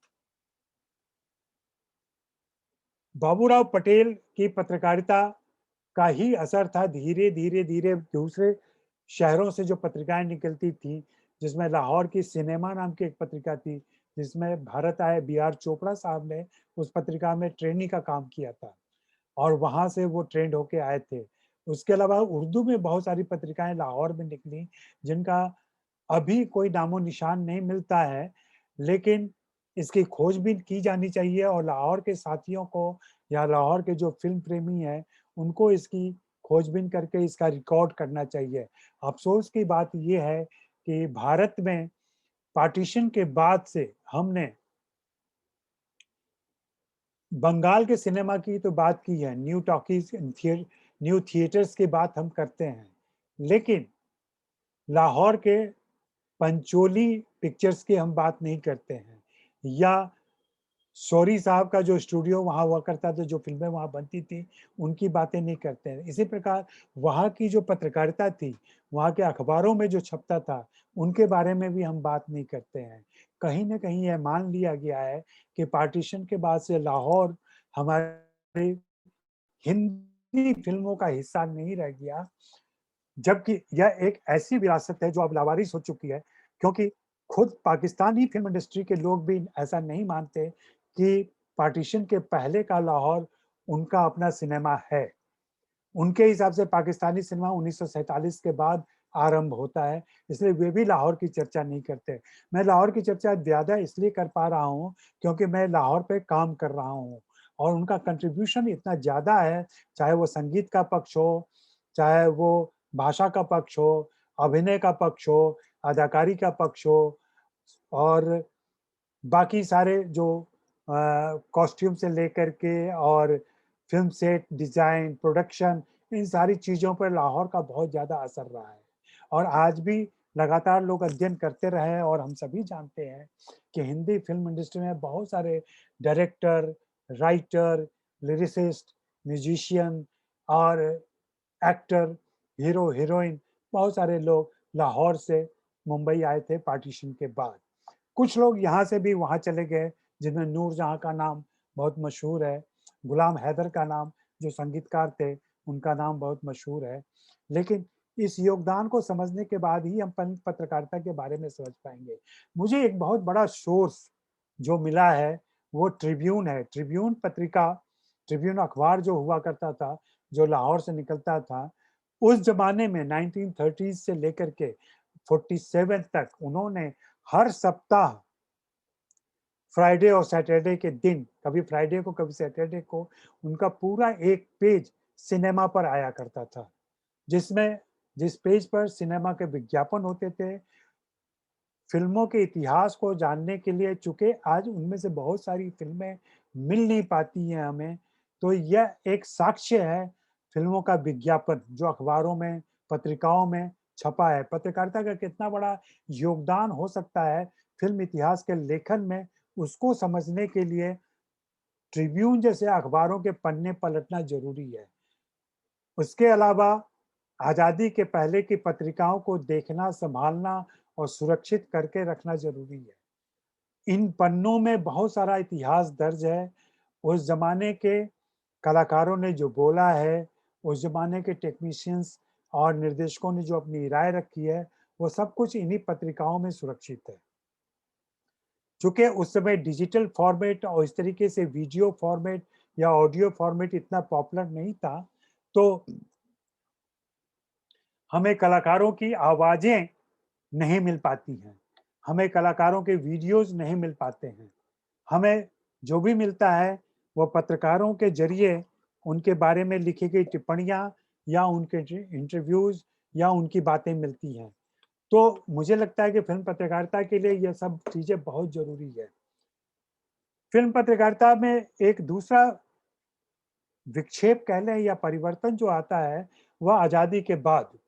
बाबूराव पटेल की पत्रकारिता का ही असर था धीरे, धीरे, धीरे दूसरे शहरों से जो पत्रिकाएँ निकलती थीं, जिसमें लाहौर की सिनेमा नाम की एक पत्रिका थी, जिसमें भारत आए बी आर चोपड़ा साहब ने उस पत्रिका में ट्रेनी का काम किया था। और वहाँ से वो ट्रेंड होके आए थे। उसके अलावा उर्दू में बहुत सारी पत्रिकाएँ लाहौर में निकली, जिनका अभी कोई नामो-निशान नहीं मिलता है, लेकिन इसकी खोजबीन की जानी चाहिए और लाहौर के साथियों को या लाहौर के जो फ़िल्म प्रेमी हैं, उनको इसकी खोजबीन करके इसका रिकॉर्ड करना चाहिए। अफ़सोस की बात ये है कि भारत में पार्टीशन के बाद से हमने बंगाल के सिनेमा की तो बात की है, न्यू टॉकीज़ न्यू थिएटर्स की बात हम करते हैं। लेकिन लाहौर के पंचोली पिक्चर्स की हम बात नहीं करते हैं, या शौरी साहब का जो स्टूडियो वहाँ हुआ करता था, जो फ़िल्में वहाँ बनती थी, उनकी बातें नहीं करते हैं। इसी प्रकार वहाँ की जो पत्रकारिता थी, वहाँ के अखबारों में जो छपता था, उनके बारे में भी हम बात नहीं करते हैं। कहीं न कहीं यह मान लिया गया है कि पार्टीशन के बाद से लाहौर हमारे हिंदी फ़िल्मों का हिस्सा नहीं रह गया, जबकि यह एक ऐसी विरासत है जो अब लावारिस हो चुकी है, क्योंकि खुद पाकिस्तानी फ़िल्म इंडस्ट्री के लोग भी ऐसा नहीं मानते कि पार्टीशन के पहले का लाहौर उनका अपना सिनेमा है। उनके हिसाब से पाकिस्तानी सिनेमा 1947 के बाद आरंभ होता है, इसलिए वे भी लाहौर की चर्चा नहीं करते। मैं लाहौर की चर्चा ज़्यादा इसलिए कर पा रहा हूँ, क्योंकि मैं लाहौर पे काम कर रहा हूँ और उनका कंट्रीब्यूशन इतना ज़्यादा है, चाहे वो संगीत का पक्ष हो, चाहे वो भाषा का पक्ष हो, अभिनय का पक्ष हो, अदाकारी का पक्ष हो और बाकी सारे जो कॉस्ट्यूम से लेकर के और फ़िल्म सेट, डिज़ाइन, प्रोडक्शन, इन सारी चीज़ों पर लाहौर का बहुत ज़्यादा असर रहा है। और आज भी लगातार लोग अध्ययन करते रहे हैं और हम सभी जानते हैं कि हिंदी फ़िल्म इंडस्ट्री में बहुत सारे डायरेक्टर, राइटर, लिरिसिस्ट, म्यूज़िशियन और एक्टर, हीरो, हीरोइन, बहुत सारे लोग लाहौर से मुंबई आए थे पार्टीशन के बाद। कुछ लोग यहाँ से भी वहाँ चले गए, जिनमें नूरजहाँ का नाम बहुत मशहूर है, गुलाम हैदर का नाम जो संगीतकार थे, उनका नाम बहुत मशहूर है। लेकिन इस योगदान को समझने के बाद ही हम पत्रकारिता के बारे में समझ पाएँगे। मुझे एक बहुत बड़ा सोर्स जो मिला है, वो ट्रिब्यून है। ट्रिब्यून पत्रिका, ट्रिब्यून अखबार जो हुआ करता था, जो लाहौर से निकलता था, उस ज़माने में 1930s से लेकर के 47 तक उन्होंने हर सप्ताह फ्राइडे और सैटरडे के दिन, कभी फ्राइडे को, कभी सैटरडे को, उनका पूरा एक पेज सिनेमा पर आया करता था, जिसमें जिस पेज पर सिनेमा के विज्ञापन होते थे, फ़िल्मों के इतिहास को जानने के लिए, चूँकि आज उनमें से बहुत सारी फ़िल्में मिल नहीं पाती हैं हमें, तो यह एक साक्ष्य है फ़िल्मों का विज्ञापन जो अखबारों में, पत्रिकाओं में छपा है। पत्रकारिता का कितना बड़ा योगदान हो सकता है फ़िल्म इतिहास के लेखन में, उसको समझने के लिए ट्रिब्यून जैसे अखबारों के पन्ने पलटना ज़रूरी है। उसके अलावा आज़ादी के पहले की पत्रिकाओं को देखना, सँभालना और सुरक्षित करके रखना ज़रूरी है। इन पन्नों में बहुत सारा इतिहास दर्ज है, उस ज़माने के कलाकारों ने जो बोला है, उस ज़माने के टेक्नीशियंस और निर्देशकों ने जो अपनी राय रखी है, वो सब कुछ इन्हीं पत्रिकाओं में सुरक्षित है। चूँकि उस समय डिजिटल फ़ॉर्मेट और इस तरीके से वीडियो फ़ॉर्मेट या ऑडियो फ़ॉर्मेट इतना पॉपुलर नहीं था, तो हमें कलाकारों की आवाज़ें नहीं मिल पाती हैं। हमें कलाकारों के वीडियोज़ नहीं मिल पाते हैं। हमें जो भी मिलता है, वो पत्रकारों के ज़रिए उनके बारे में लिखी गई टिप्पणियाँ या उनके इंटरव्यूज़ या उनकी बातें मिलती हैं। तो मुझे लगता है कि फ़िल्म पत्रकारिता के लिए ये सब चीज़ें बहुत ज़रूरी है। फ़िल्म पत्रकारिता में एक दूसरा विक्षेप कह लें या परिवर्तन जो आता है, वह आज़ादी के बाद।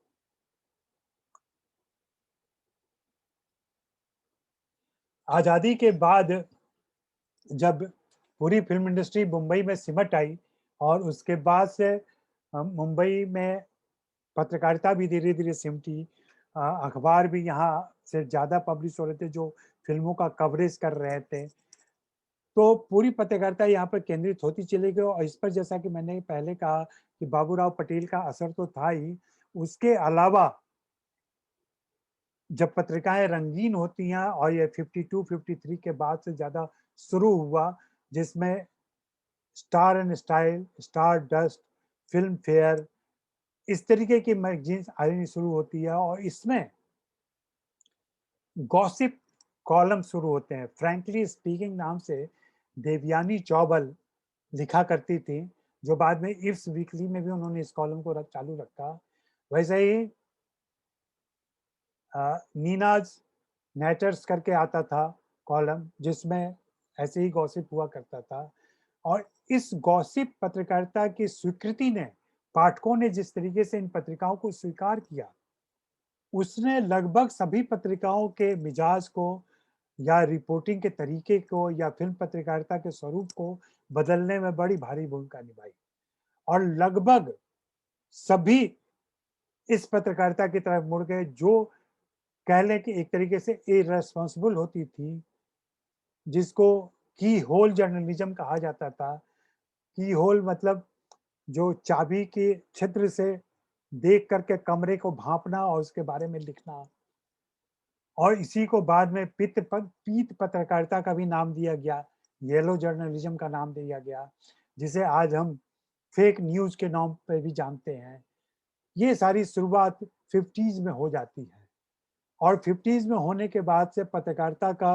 आज़ादी के बाद जब पूरी फ़िल्म इंडस्ट्री मुंबई में सिमट आई और उसके बाद से मुंबई में पत्रकारिता भी धीरे-धीरे सिमटी। अखबार भी यहाँ से ज़्यादा पब्लिश हो रहे थे जो फ़िल्मों का कवरेज कर रहे थे। तो पूरी पत्रकारिता यहाँ पर केंद्रित होती चली गई और इस पर जैसा कि मैंने पहले कहा कि बाबूराव पटेल का असर तो था ही, उसके अलावा जब पत्रिकाएँ रंगीन होती हैं और ये 52-53 के बाद से ज़्यादा शुरू हुआ, जिसमें star and style, star dust, film fair, इस तरीके की मैगज़ीन्स आनी शुरू होती है और इसमें गॉसिप कॉलम शुरू होते हैं। फ्रैंकली स्पीकिंग नाम से देवयानी चौबल लिखा करती थी, जो बाद में इव्स वीकली में भी उन्होंने इस कॉलम को चालू रखा। वैसे ही नीनाज़ नैटर्स करके आता था कॉलम, जिसमें ऐसे ही गॉसिप हुआ करता था और इस गॉसिप पत्रकारिता की स्वीकृति ने, पाठकों ने जिस तरीके से इन पत्रिकाओं को स्वीकार किया, उसने लगभग सभी पत्रिकाओं के मिजाज को या रिपोर्टिंग के तरीके को या फ़िल्म पत्रकारिता के स्वरूप को बदलने में बड़ी भारी भूमिका निभाई और लगभग सभी इस पत्रकारिता की तरफ मुड़ गए जो कह लें कि एक तरीके से इर्रेस्पॉन्सिबल होती थी, जिसको की होल जर्नलिज्म कहा जाता था। की होल मतलब जो चाबी के छिद्र से देख करके कमरे को भाँपना और उसके बारे में लिखना। और इसी को बाद में पीत पत्रकारिता का भी नाम दिया गया, येलो जर्नलिज्म का नाम दिया गया, जिसे आज हम फेक न्यूज़ के नाम पे भी जानते हैं। ये सारी शुरुआत 50s में हो जाती है और 50s में होने के बाद से पत्रकारिता का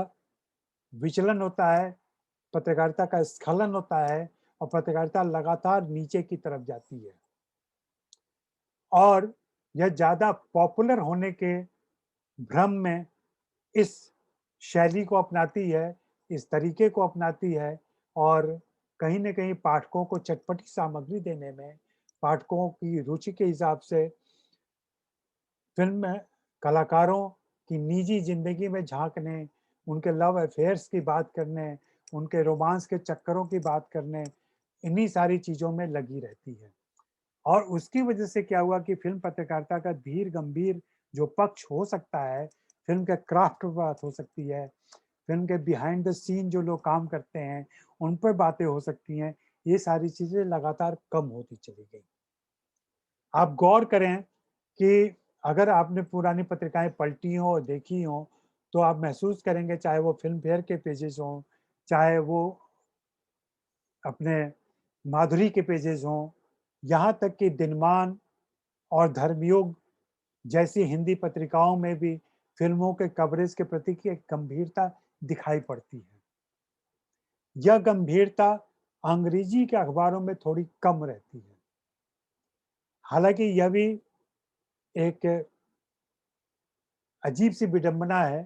विचलन होता है, पत्रकारिता का स्खलन होता है और पत्रकारिता लगातार नीचे की तरफ जाती है। और यह ज़्यादा पॉपुलर होने के भ्रम में इस शैली को अपनाती है, इस तरीके को अपनाती है और कहीं न कहीं पाठकों को चटपटी सामग्री देने में, पाठकों की रुचि के हिसाब से फ़िल्म में कलाकारों की निजी ज़िंदगी में झाँकने, उनके लव अफ़ेयर्स की बात करने, उनके रोमांस के चक्करों की बात करने, इन्हीं सारी चीज़ों में लगी रहती है। और उसकी वजह से क्या हुआ कि फ़िल्म पत्रकारिता का धीर गंभीर जो पक्ष हो सकता है, फ़िल्म के क्राफ्ट पे बात हो सकती है, फ़िल्म के बिहाइंड द सीन जो लोग काम करते हैं, उन पर बातें हो सकती हैं, ये सारी चीज़ें लगातार कम होती चली गई। आप गौर करें कि अगर आपने पुरानी पत्रिकाएँ पलटी हों और देखी हों, तो आप महसूस करेंगे चाहे वो फ़िल्म फेयर के पेजेज़ हों, चाहे वो अपने माधुरी के पेजेज़ हों, यहाँ तक कि दिनमान और धर्मयुग जैसी हिंदी पत्रिकाओं में भी फ़िल्मों के कवरेज के प्रति की एक गंभीरता दिखाई पड़ती है। यह गंभीरता अंग्रेजी के अखबारों में थोड़ी कम रहती है। हालाँकि यह भी एक अजीब-सी विडंबना है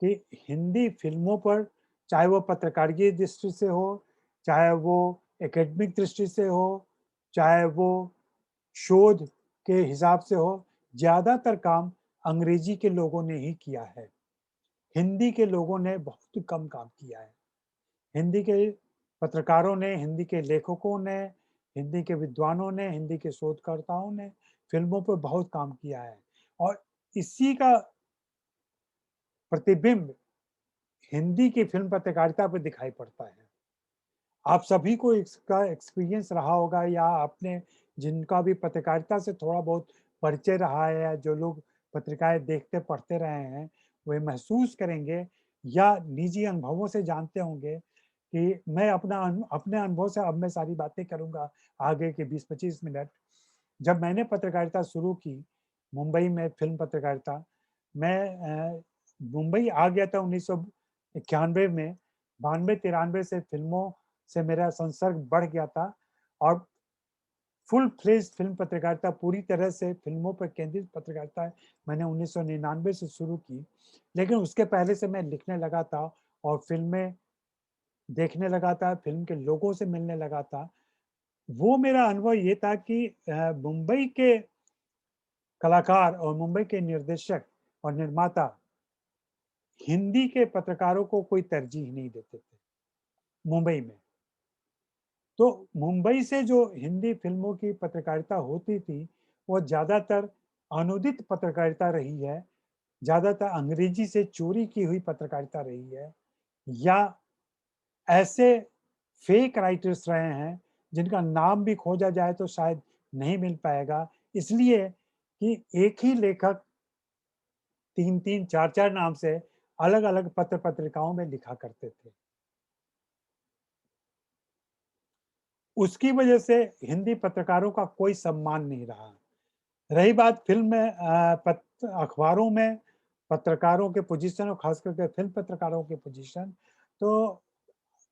कि हिंदी फ़िल्मों पर चाहे वो पत्रकारिता दृष्टि से हो, चाहे वो एकेडमिक दृष्टि से हो, चाहे वो शोध के हिसाब से हो, ज़्यादातर काम अंग्रेजी के लोगों ने ही किया है। हिंदी के लोगों ने बहुत कम काम किया है। हिंदी के पत्रकारों ने, हिंदी के लेखकों ने, हिंदी के विद्वानों ने, हिंदी के शोधकर्ताओं ने फ़िल्मों पे बहुत काम किया है और इसी का प्रतिबिंब हिंदी की फ़िल्म पत्रकारिता पे दिखाई पड़ता है। आप सभी को इसका एक्सपीरियंस रहा होगा या आपने जिनका भी पत्रकारिता से थोड़ा बहुत परिचय रहा है या जो लोग पत्रिकाएँ देखते पढ़ते रहे हैं, वे महसूस करेंगे या निजी अनुभवों से जानते होंगे कि मैं अपने अनुभव से अब मैं सारी बातें करूँगा आगे के 20-25 मिनट। जब मैंने पत्रकारिता शुरू की, मुंबई में फ़िल्म पत्रकारिता, मैं मुंबई आ गया था 1991 में, 92-93 से फ़िल्मों से मेरा संसर्ग बढ़ गया था और फुल फ्लेज्ड फ़िल्म पत्रकारिता पूरी तरह से फ़िल्मों पर केंद्रित पत्रकारिता मैंने 1999 से शुरू की। लेकिन उसके पहले से मैं लिखने लगा था और फ़िल्में देखने लगा था, फ़िल्म के लोगों से मिलने लगा था। वो मेरा अनुभव ये था कि मुंबई के कलाकार और मुंबई के निर्देशक और निर्माता हिंदी के पत्रकारों को कोई तरजीह नहीं देते थे, मुंबई में। तो मुंबई से जो हिंदी फ़िल्मों की पत्रकारिता होती थी, वो ज़्यादातर अनूदित पत्रकारिता रही है, ज़्यादातर अंग्रेजी से चोरी की हुई पत्रकारिता रही है या ऐसे फेक राइटर्स रहे हैं, जिनका नाम भी खोजा जाए तो शायद नहीं मिल पाएगा, इसलिए कि एक ही लेखक 3-3, 4-4 नाम से अलग-अलग पत्र-पत्रिकाओं में लिखा करते थे। उसकी वजह से हिंदी पत्रकारों का कोई सम्मान नहीं रहा। रही बात फ़िल्म में अखबारों में पत्रकारों के पोज़ीशन और ख़ास करके फ़िल्म पत्रकारों के पोज़ीशन, तो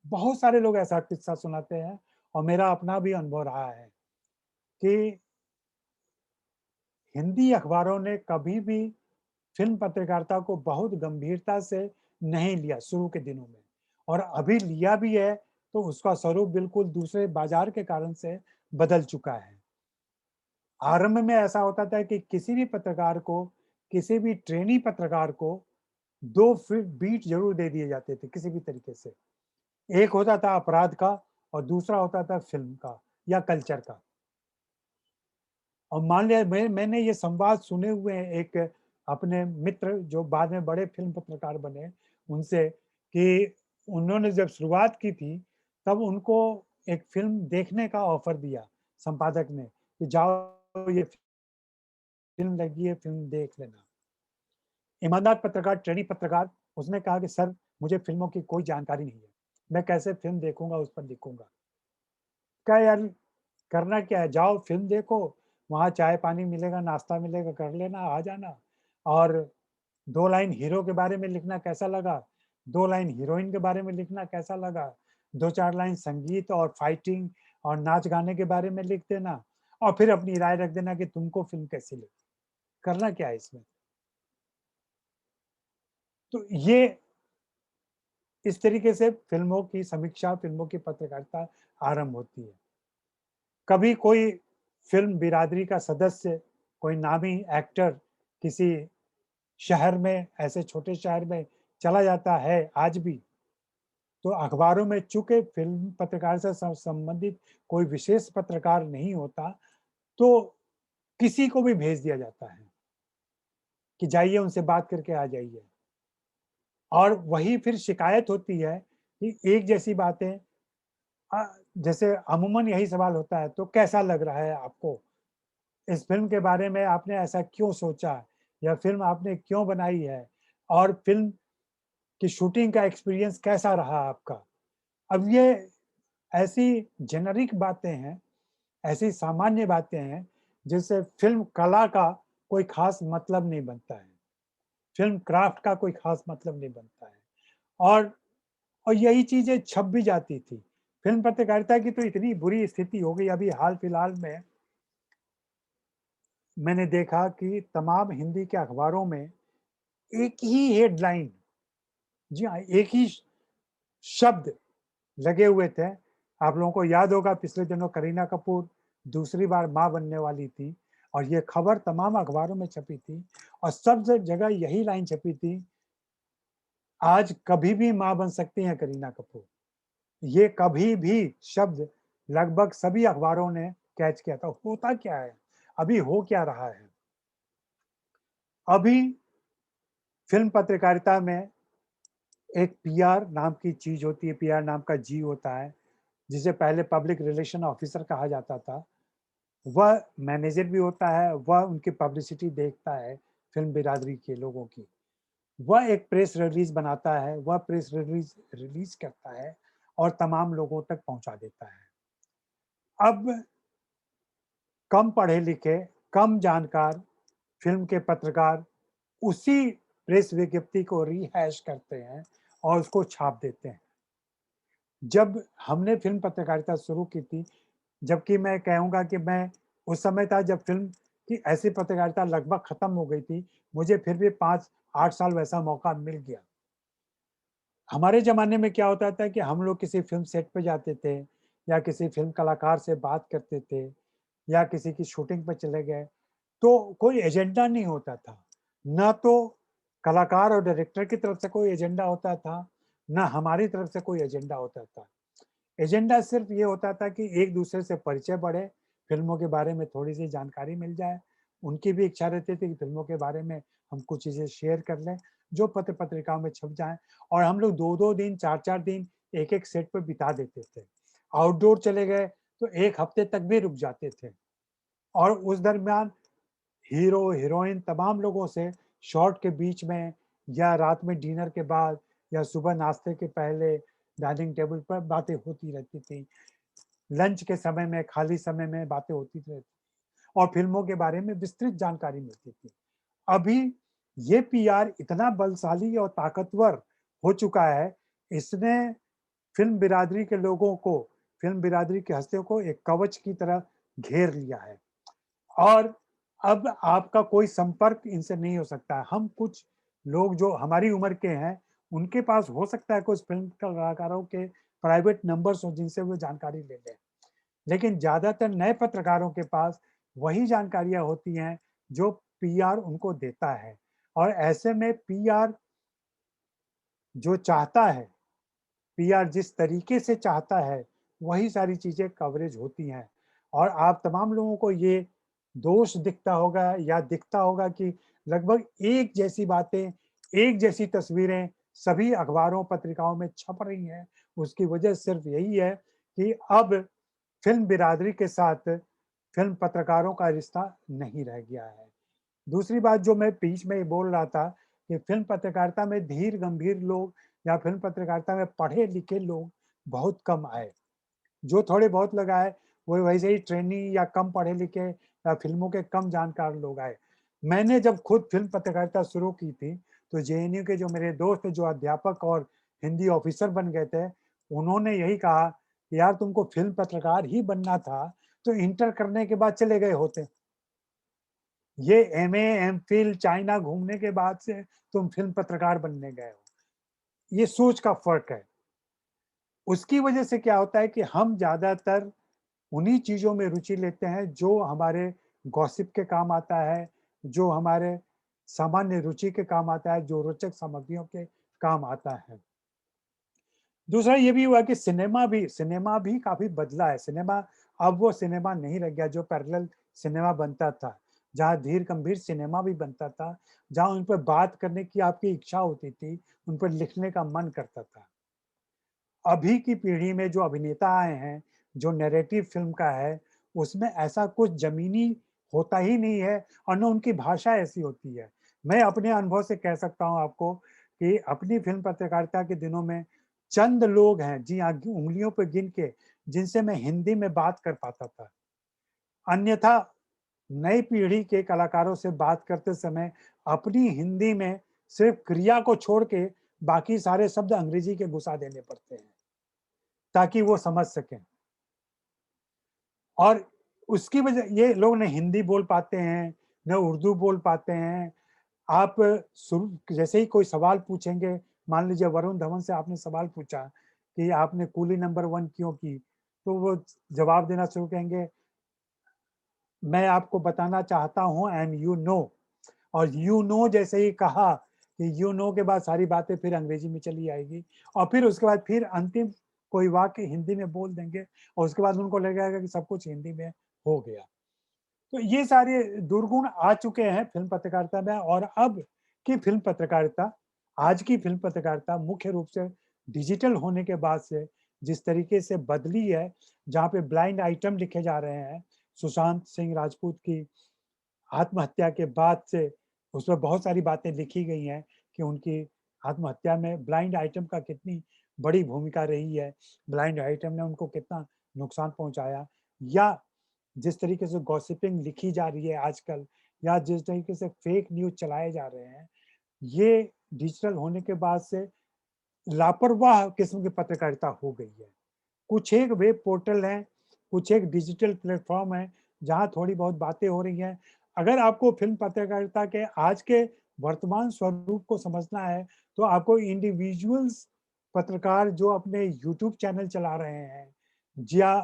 बहुत सारे लोग ऐसा किस्सा सुनाते हैं और मेरा अपना भी अनुभव रहा है कि हिंदी अखबारों ने कभी भी फ़िल्म पत्रकारिता को बहुत गंभीरता से नहीं लिया शुरू के दिनों में और अभी लिया भी है, तो उसका स्वरूप बिल्कुल दूसरे बाज़ार के कारण से बदल चुका है। आरंभ में ऐसा होता था कि किसी भी पत्रकार को किसी भी ट्रेनी पत्रकार को 2 बीट जरूर दे दिए जाते थे किसी भी तरीके से। एक होता था अपराध का और दूसरा होता था फ़िल्म का या कल्चर का। और मान लिया मैंने ये संवाद सुने हुए हैं एक अपने मित्र जो बाद में बड़े फ़िल्म पत्रकार बने, उनसे कि उन्होंने जब शुरुआत की थी, तब उनको एक फ़िल्म देखने का ऑफ़र दिया संपादक ने कि जाओ ये फ़िल्म लगी है, फ़िल्म देख लेना। ईमानदार पत्रकार, ट्रेनी पत्रकार, उसने कहा कि सर मुझे फ़िल्मों की कोई जानकारी नहीं है। मैं कैसे फ़िल्म देखूँगा, उस पर लिखूँगा। क्या यार करना क्या है? जाओ फ़िल्म देखो, वहाँ चाय-पानी मिलेगा, नाश्ता मिलेगा, कर लेना, आ जाना। और 2 लाइन हीरो के बारे में लिखना कैसा लगा? 2 लाइन हीरोइन के बारे में लिखना कैसा लगा? 2-4 लाइन संगीत और फाइटिंग और नाच-गाने के बारे में लिख देना और फिर अपनी राय रख देना कि तुमको फ़िल्म कैसी लगी। करना क्या है इसमें? तो ये इस तरीके से फ़िल्मों की समीक्षा, फ़िल्मों की पत्रकारिता आरंभ होती है। कभी कोई फ़िल्म बिरादरी का सदस्य, कोई नामी एक्टर किसी शहर में, ऐसे छोटे शहर में चला जाता है आज भी, तो अखबारों में चूँकि फ़िल्म पत्रकारिता से संबंधित कोई विशेष पत्रकार नहीं होता, तो किसी को भी भेज दिया जाता है कि जाइए उनसे बात करके आ जाइए। और वही फिर शिकायत होती है कि एक जैसी बातें जैसे अमूमन यही सवाल होता है, तो कैसा लग रहा है आपको? इस फ़िल्म के बारे में आपने ऐसा क्यों सोचा? यह फ़िल्म आपने क्यों बनाई है? और फ़िल्म की शूटिंग का एक्सपीरियंस कैसा रहा आपका? अब ये ऐसी जेनेरिक बातें हैं, ऐसी सामान्य बातें हैं, जिससे फ़िल्म कला का कोई ख़ास मतलब नहीं बनता है। फ़िल्म क्राफ़्ट का कोई ख़ास मतलब नहीं बनता है। और और यही चीज़ें छप भी जाती थी। फ़िल्म पत्रकारिता की तो इतनी बुरी स्थिति हो गई अभी हाल-फिलहाल में मैंने देखा कि तमाम हिंदी के अखबारों में एक ही हेडलाइन, जी हाँ, एक ही शब्द लगे हुए थे। आप लोगों को याद होगा पिछले दिनों करीना कपूर दूसरी बार माँ बनने वाली थी और ये खबर तमाम अखबारों में छपी थी और सब जगह यही लाइन छपी थी, आज कभी भी माँ बन सकती हैं करीना कपूर। ये कभी भी शब्द लगभग सभी अखबारों ने कैच किया था। होता क्या है? अभी हो क्या रहा है? अभी फ़िल्म पत्रकारिता में एक पीआर नाम की चीज़ होती है, पीआर नाम का जी होता है, जिसे पहले पब्लिक रिलेशन ऑफिसर कहा जाता था। वह मैनेजर भी होता है, वह उनकी पब्लिसिटी देखता है फ़िल्म बिरादरी के लोगों की। वह एक प्रेस रिलीज़ बनाता है, वह प्रेस रिलीज़ रिलीज़ करता है और तमाम लोगों तक पहुँचा देता है। अब कम पढ़े-लिखे, कम जानकार फ़िल्म के पत्रकार उसी प्रेस विज्ञप्ति को रीहैश करते हैं और उसको छाप देते हैं। जब हमने फ़िल्म पत्रकारिता शुरू की थी, जबकि मैं कहूँगा कि मैं उस समय था जब फ़िल्म की ऐसी पत्रकारिता लगभग खत्म हो गई थी, मुझे फिर भी 5-8 साल वैसा मौका मिल गया। हमारे ज़माने में क्या होता था कि हम लोग किसी फ़िल्म सेट पे जाते थे या किसी फ़िल्म कलाकार से बात करते थे या किसी की शूटिंग पे चले गए, तो कोई एजेंडा नहीं होता था। ना तो कलाकार और डायरेक्टर की तरफ से कोई एजेंडा होता था, ना हमारी तरफ से कोई एजेंडा होता था। एजेंडा सिर्फ़ ये होता था कि एक-दूसरे से परिचय बढ़े, फ़िल्मों के बारे में थोड़ी-सी जानकारी मिल जाए। उनकी भी इच्छा रहती थी कि फ़िल्मों के बारे में हम कुछ चीज़ें शेयर कर लें, जो पत्र-पत्रिकाओं में छप जाएँ और हम लोग 2-2 दिन, 4-4 दिन एक-एक सेट पे बिता देते थे। आउटडोर चले गए, तो 1 हफ्ते तक भी रुक जाते थे और उस दरमियान हीरो, हीरोइन तमाम लोगों से शॉट के बीच में या रात में डिनर के बाद या सुबह नाश्ते के पहले डाइनिंग टेबल पर बातें होती रहती थी। लंच के समय में, खाली समय में बातें होती रहती और फ़िल्मों के बारे में विस्तृत जानकारी मिलती थी। अभी ये पीआर इतना बलशाली और ताकतवर हो चुका है, इसने फ़िल्म बिरादरी के लोगों को, फ़िल्म बिरादरी की हस्तियों को एक कवच की तरह घेर लिया है। और अब आपका कोई संपर्क इनसे नहीं हो सकता है। हम कुछ लोग जो हमारी उम्र के हैं, उनके पास हो सकता है कुछ फ़िल्म कलाकारों के प्राइवेट नंबर्स हों जिनसे वो जानकारी ले लें। लेकिन ज़्यादातर नए पत्रकारों के पास वही जानकारियाँ होती हैं जो पीआर उनको देता है। और ऐसे में पीआर जो चाहता है, पीआर जिस तरीके से चाहता है, वही सारी चीज़ें कवरेज होती हैं। और आप तमाम लोगों को ये दोष दिखता होगा या दिखता होगा कि लगभग एक जैसी बातें, एक जैसी तस्वीरें सभी अखबारों, पत्रिकाओं में छप रही हैं। उसकी वजह सिर्फ यही है कि अब फ़िल्म बिरादरी के साथ फ़िल्म पत्रकारों का रिश्ता नहीं रह गया है। दूसरी बात जो मैं बीच में ये बोल रहा था कि फ़िल्म पत्रकारिता में धीर गंभीर लोग या फ़िल्म पत्रकारिता में पढ़े-लिखे लोग बहुत कम आए। जो थोड़े बहुत लोग आए, वो वैसे ही ट्रेनी या कम पढ़े-लिखे या फ़िल्मों के कम जानकार लोग आए। मैंने जब खुद फ़िल्म पत्रकारिता शुरू की थी, तो जेएनयू के जो मेरे दोस्त जो अध्यापक और हिंदी ऑफ़िसर बन गए थे, उन्होंने यही कहा कि यार तुमको फ़िल्म पत्रकार ही बनना था, तो इंटर करने के बाद चले गए होते। ये एमए, एमफिल, चाइना घूमने के बाद से तुम फ़िल्म पत्रकार बनने गए हो। ये सोच का फ़र्क है। उसकी वजह से क्या होता है कि हम ज़्यादातर उन्हीं चीज़ों में रुचि लेते हैं जो हमारे गॉसिप के काम आता है, जो हमारे सामान्य रुचि के काम आता है, जो रोचक सामग्रियों के काम आता है। दूसरा ये भी हुआ कि सिनेमा भी काफ़ी बदला है। सिनेमा अब वो सिनेमा नहीं रह गया जो पैरेलल सिनेमा बनता था, जहाँ धीर गंभीर सिनेमा भी बनता था, जहाँ उन पे बात करने की आपकी इच्छा होती थी, उन पर लिखने का मन करता था। अभी की पीढ़ी में जो अभिनेता आए हैं, जो नैरेटिव फ़िल्म का है, उसमें ऐसा कुछ ज़मीनी होता ही नहीं है और ना उनकी भाषा ऐसी होती है। मैं अपने अनुभव से कह सकता हूँ आपको कि अपनी फ़िल्म पत्रकारिता के दिनों में चंद लोग हैं, जी हाँ, उँगलियों पे गिन के, जिनसे मैं हिंदी में बात कर पाता था। अन्यथा नई पीढ़ी के कलाकारों से बात करते समय अपनी हिंदी में सिर्फ़ क्रिया को छोड़ के बाकी सारे शब्द अंग्रेजी के घुसा देने पड़ते हैं। ताकि वो समझ सकें। और उसकी वजह ये लोग ना हिंदी बोल पाते हैं, ना उर्दू बोल पाते हैं। आप शुरू जैसे ही कोई सवाल पूछेंगे, मान लीजिए वरुण धवन से आपने सवाल पूछा कि आपने कूली नंबर 1 क्यों की? तो वो जवाब देना शुरू करेंगे, मैं आपको बताना चाहता हूँ एंड यू नो और यू नो जैसे ही कहा कि यू नो के बाद सारी बातें फिर अंग्रेजी में चली आएगी और फिर उसके बाद फिर अंतिम कोई वाक्य हिंदी में बोल देंगे और उसके बाद उनको लगेगा कि सब कुछ हिंदी में हो गया। तो ये सारे दुर्गुण आ चुके हैं फ़िल्म पत्रकारिता में और अब की फ़िल्म पत्रकारिता, आज की फ़िल्म पत्रकारिता मुख्य रूप से डिजिटल होने के बाद से जिस तरीके से बदली है, जहाँ पे ब्लाइंड आइटम लिखे जा रहे हैं, सुशांत सिंह राजपूत की आत्महत्या के बाद से उसमें बहुत सारी बातें लिखी गई हैं कि उनकी आत्महत्या में ब्लाइंड आइटम का कितनी बड़ी भूमिका रही है। ब्लाइंड आइटम ने उनको कितना नुकसान पहुँचाया या जिस तरीके से गॉसिपिंग लिखी जा रही है आजकल या जिस तरीके से फेक न्यूज़ चलाए जा रहे हैं, ये डिजिटल होने के बाद से लापरवाह किस्म की पत्रकारिता हो गई है। कुछ एक वेब पोर्टल हैं, कुछ एक डिजिटल प्लेटफ़ॉर्म हैं, जहाँ थोड़ी बहुत बातें हो रही हैं। अगर आपको फ़िल्म पत्रकारिता के आज के वर्तमान स्वरूप को समझना है, तो आपको इंडिविजुअल्स पत्रकार जो अपने यूट्यूब चैनल चला रहे हैं या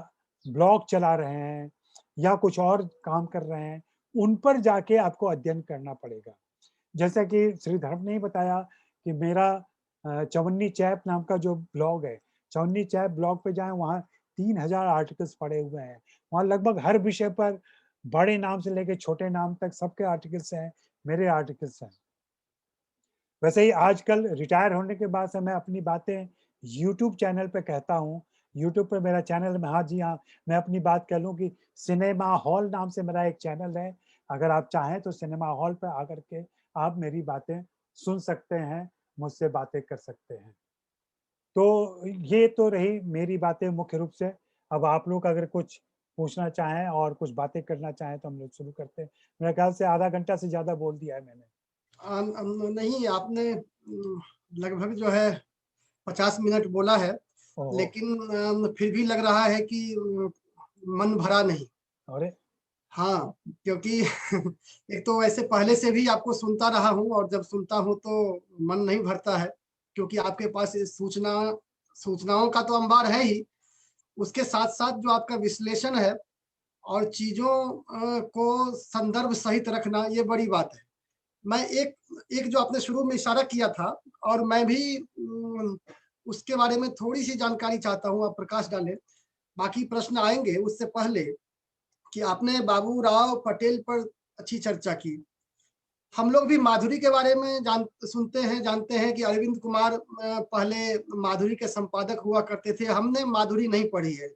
ब्लॉग चला रहे हैं या कुछ और काम कर रहे हैं, उन पर जाके आपको अध्ययन करना पड़ेगा। जैसा कि श्रीधर ने ही बताया कि मेरा चवन्नी चैप नाम का जो ब्लॉग है, चवन्नी चैप ब्लॉग पे जाएँ वहाँ 3000 आर्टिकल्स पड़े हुए हैं। वहाँ लगभग हर विषय पर बड़े नाम से लेके छोटे नाम तक सबके आर्टिकल्स हैं, मेरे आर्टिकल्स हैं। वैसे ही आजकल रिटायर होने के बाद से मैं अपनी बातें यूट्यूब चैनल पे कहता हूँ। यूट्यूब पे मेरा चैनल में हाँ जी, हाँ, मैं अपनी बात कह लूँ कि सिनेमा हॉल नाम से मेरा एक चैनल है। अगर आप चाहें तो सिनेमा हॉल पे आकर के आप मेरी बातें सुन सकते हैं, मुझसे बातें कर सकते हैं। तो ये तो रही मेरी बातें मुख्य रूप से। अब आप लोग अगर कुछ पूछना चाहें और कुछ बातें करना चाहें तो हम लोग शुरू करते हैं। मेरे ख्याल से आधा घंटा से ज़्यादा बोल दिया है मैंने। नहीं आपने लगभग जो है 50 मिनट बोला है, ओहो! लेकिन फिर भी लग रहा है कि मन भरा नहीं। अरे! हाँ, क्योंकि एक तो वैसे पहले से भी आपको सुनता रहा हूँ और जब सुनता हूँ तो मन नहीं भरता है, क्योंकि आपके पास ये सूचनाओं का तो अंबार है ही, उसके साथ-साथ जो आपका विश्लेषण है और चीज़ों को संदर्भ सहित रखना, ये बड़ी बात है। मैं एक एक जो आपने शुरू में इशारा किया था और मैं भी उसके बारे में थोड़ी-सी जानकारी चाहता हूँ, आप प्रकाश डालें। बाकी प्रश्न आएँगे उससे पहले कि आपने बाबूराव पटेल पर अच्छी चर्चा की। हम लोग भी माधुरी के बारे में सुनते हैं, जानते हैं कि अरविंद कुमार पहले माधुरी के संपादक हुआ करते थे। हमने माधुरी नहीं पढ़ी है।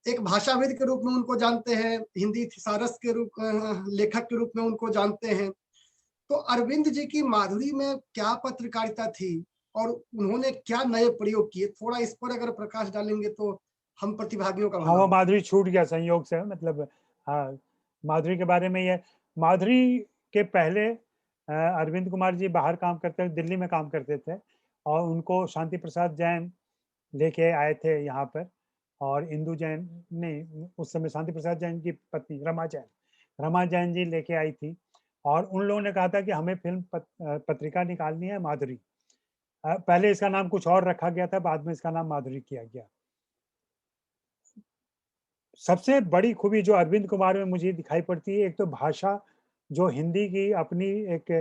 एक भाषाविद के रूप में उनको जानते हैं, हिंदी थिसारस के लेखक के रूप में उनको जानते हैं। तो अरविंद जी की माधुरी में क्या पत्रकारिता थी और उन्होंने क्या नए प्रयोग किए? थोड़ा इस पर अगर प्रकाश डालेंगे तो हम प्रतिभागियों का हाँ, भला वो होगा। माधुरी छूट गया संयोग से, मतलब हाँ, माधुरी के बारे में ये, माधुरी के पहले अरविंद कुमार जी बाहर काम करते थे, दिल्ली में काम करते थे, और उनको शांति प्रसाद जैन लेके आए थे यहाँ पर, और इंदु जैन नहीं, उस समय शांति प्रसाद जैन की पत्नी रमा जैन जी लेके आई थी, और उन लोगों ने कहा था कि हमें फिल्म पत्रिका निकालनी है माधुरी। पहले इसका नाम कुछ और रखा गया था, बाद में इसका नाम माधुरी किया गया। सबसे बड़ी खूबी जो अरविंद कुमार में मुझे दिखाई पड़ती है, एक तो भाषा, जो हिंदी की अपनी एक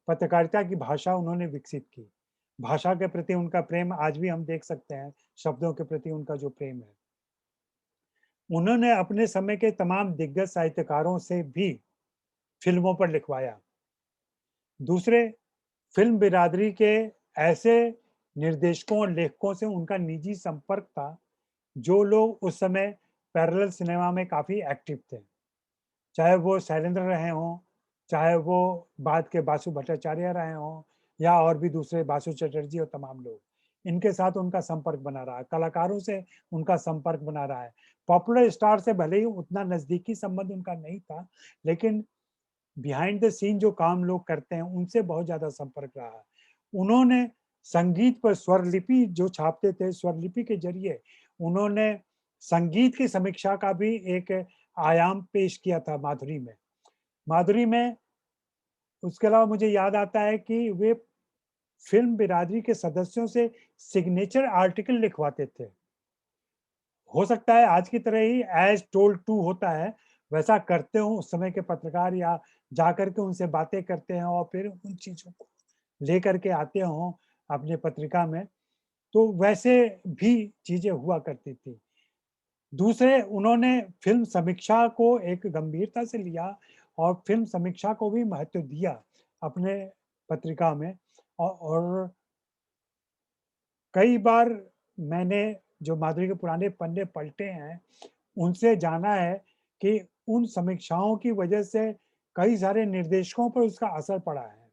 पत्रकारिता की भाषा उन्होंने विकसित की। भाषा के प्रति उनका प्रेम आज भी हम देख सकते हैं, शब्दों के प्रति उनका जो प्रेम है। उन्होंने अपने समय के तमाम दिग्गज साहित्यकारों से भी फ़िल्मों पर लिखवाया। दूसरे, फ़िल्म बिरादरी के ऐसे निर्देशकों और लेखकों से उनका निजी संपर्क था, जो लोग उस समय पैरेलल सिनेमा में काफ़ी एक्टिव थे। चाहे वो शैलेंद्र रहे हों, चाहे वो बाद के बासु भट्टाचार्य रहे हों, या और भी दूसरे बासु चटर्जी और तमाम लोग। इनके साथ उनका संपर्क बना रहा है, कलाकारों से उनका संपर्क बना रहा है। पॉपुलर स्टार से भले ही उतना नज़दीकी संबंध उनका नहीं था, लेकिन बिहाइंड द सीन जो काम लोग करते हैं, उनसे बहुत ज़्यादा संपर्क रहा है। उन्होंने संगीत पर स्वरलिपि जो छापते थे, स्वरलिपि के ज़रिए उन्होंने संगीत की समीक्षा का भी एक आयाम पेश किया था माधुरी में। माधुरी में उसके अलावा मुझे याद आता है कि वे फ़िल्म बिरादरी के सदस्यों से सिग्नेचर आर्टिकल लिखवाते थे। हो सकता है आज की तरह ही एज़ टोल्ड टू होता है, वैसा करते हों उस समय के पत्रकार, या जाकर के उनसे बातें करते हैं और फिर उन चीज़ों को लेकर के आते हों अपनी पत्रिका में, तो वैसे भी चीज़ें हुआ करती थी। दूसरे, उन्होंने फ़िल्म समीक्षा को एक गंभीरता से लिया और फ़िल्म समीक्षा को भी महत्व दिया अपने पत्रिका में, और कई बार मैंने जो माधुरी के पुराने पन्ने पलटे हैं, उनसे जाना है कि उन समीक्षाओं की वजह से कई सारे निर्देशकों पर उसका असर पड़ा है।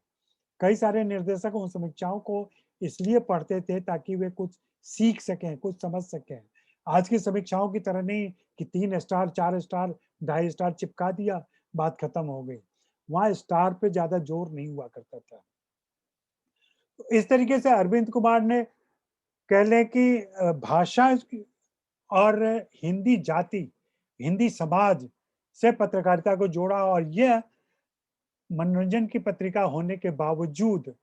कई सारे निर्देशक उन समीक्षाओं को इसलिए पढ़ते थे ताकि वे कुछ सीख सकें, कुछ समझ सकें। आज की समीक्षाओं की तरह नहीं कि 3 स्टार, 4 स्टार, ढाई स्टार चिपका दिया, बात खत्म हो गई। वहाँ स्टार पे ज़्यादा जोर नहीं हुआ करता था। तो इस तरीके से अरविंद कुमार ने, कह लें कि भाषा और हिंदी जाति, हिंदी समाज से पत्रकारिता को जोड़ा, और यह मनोरंजन की पत्रिका होने के बावजूद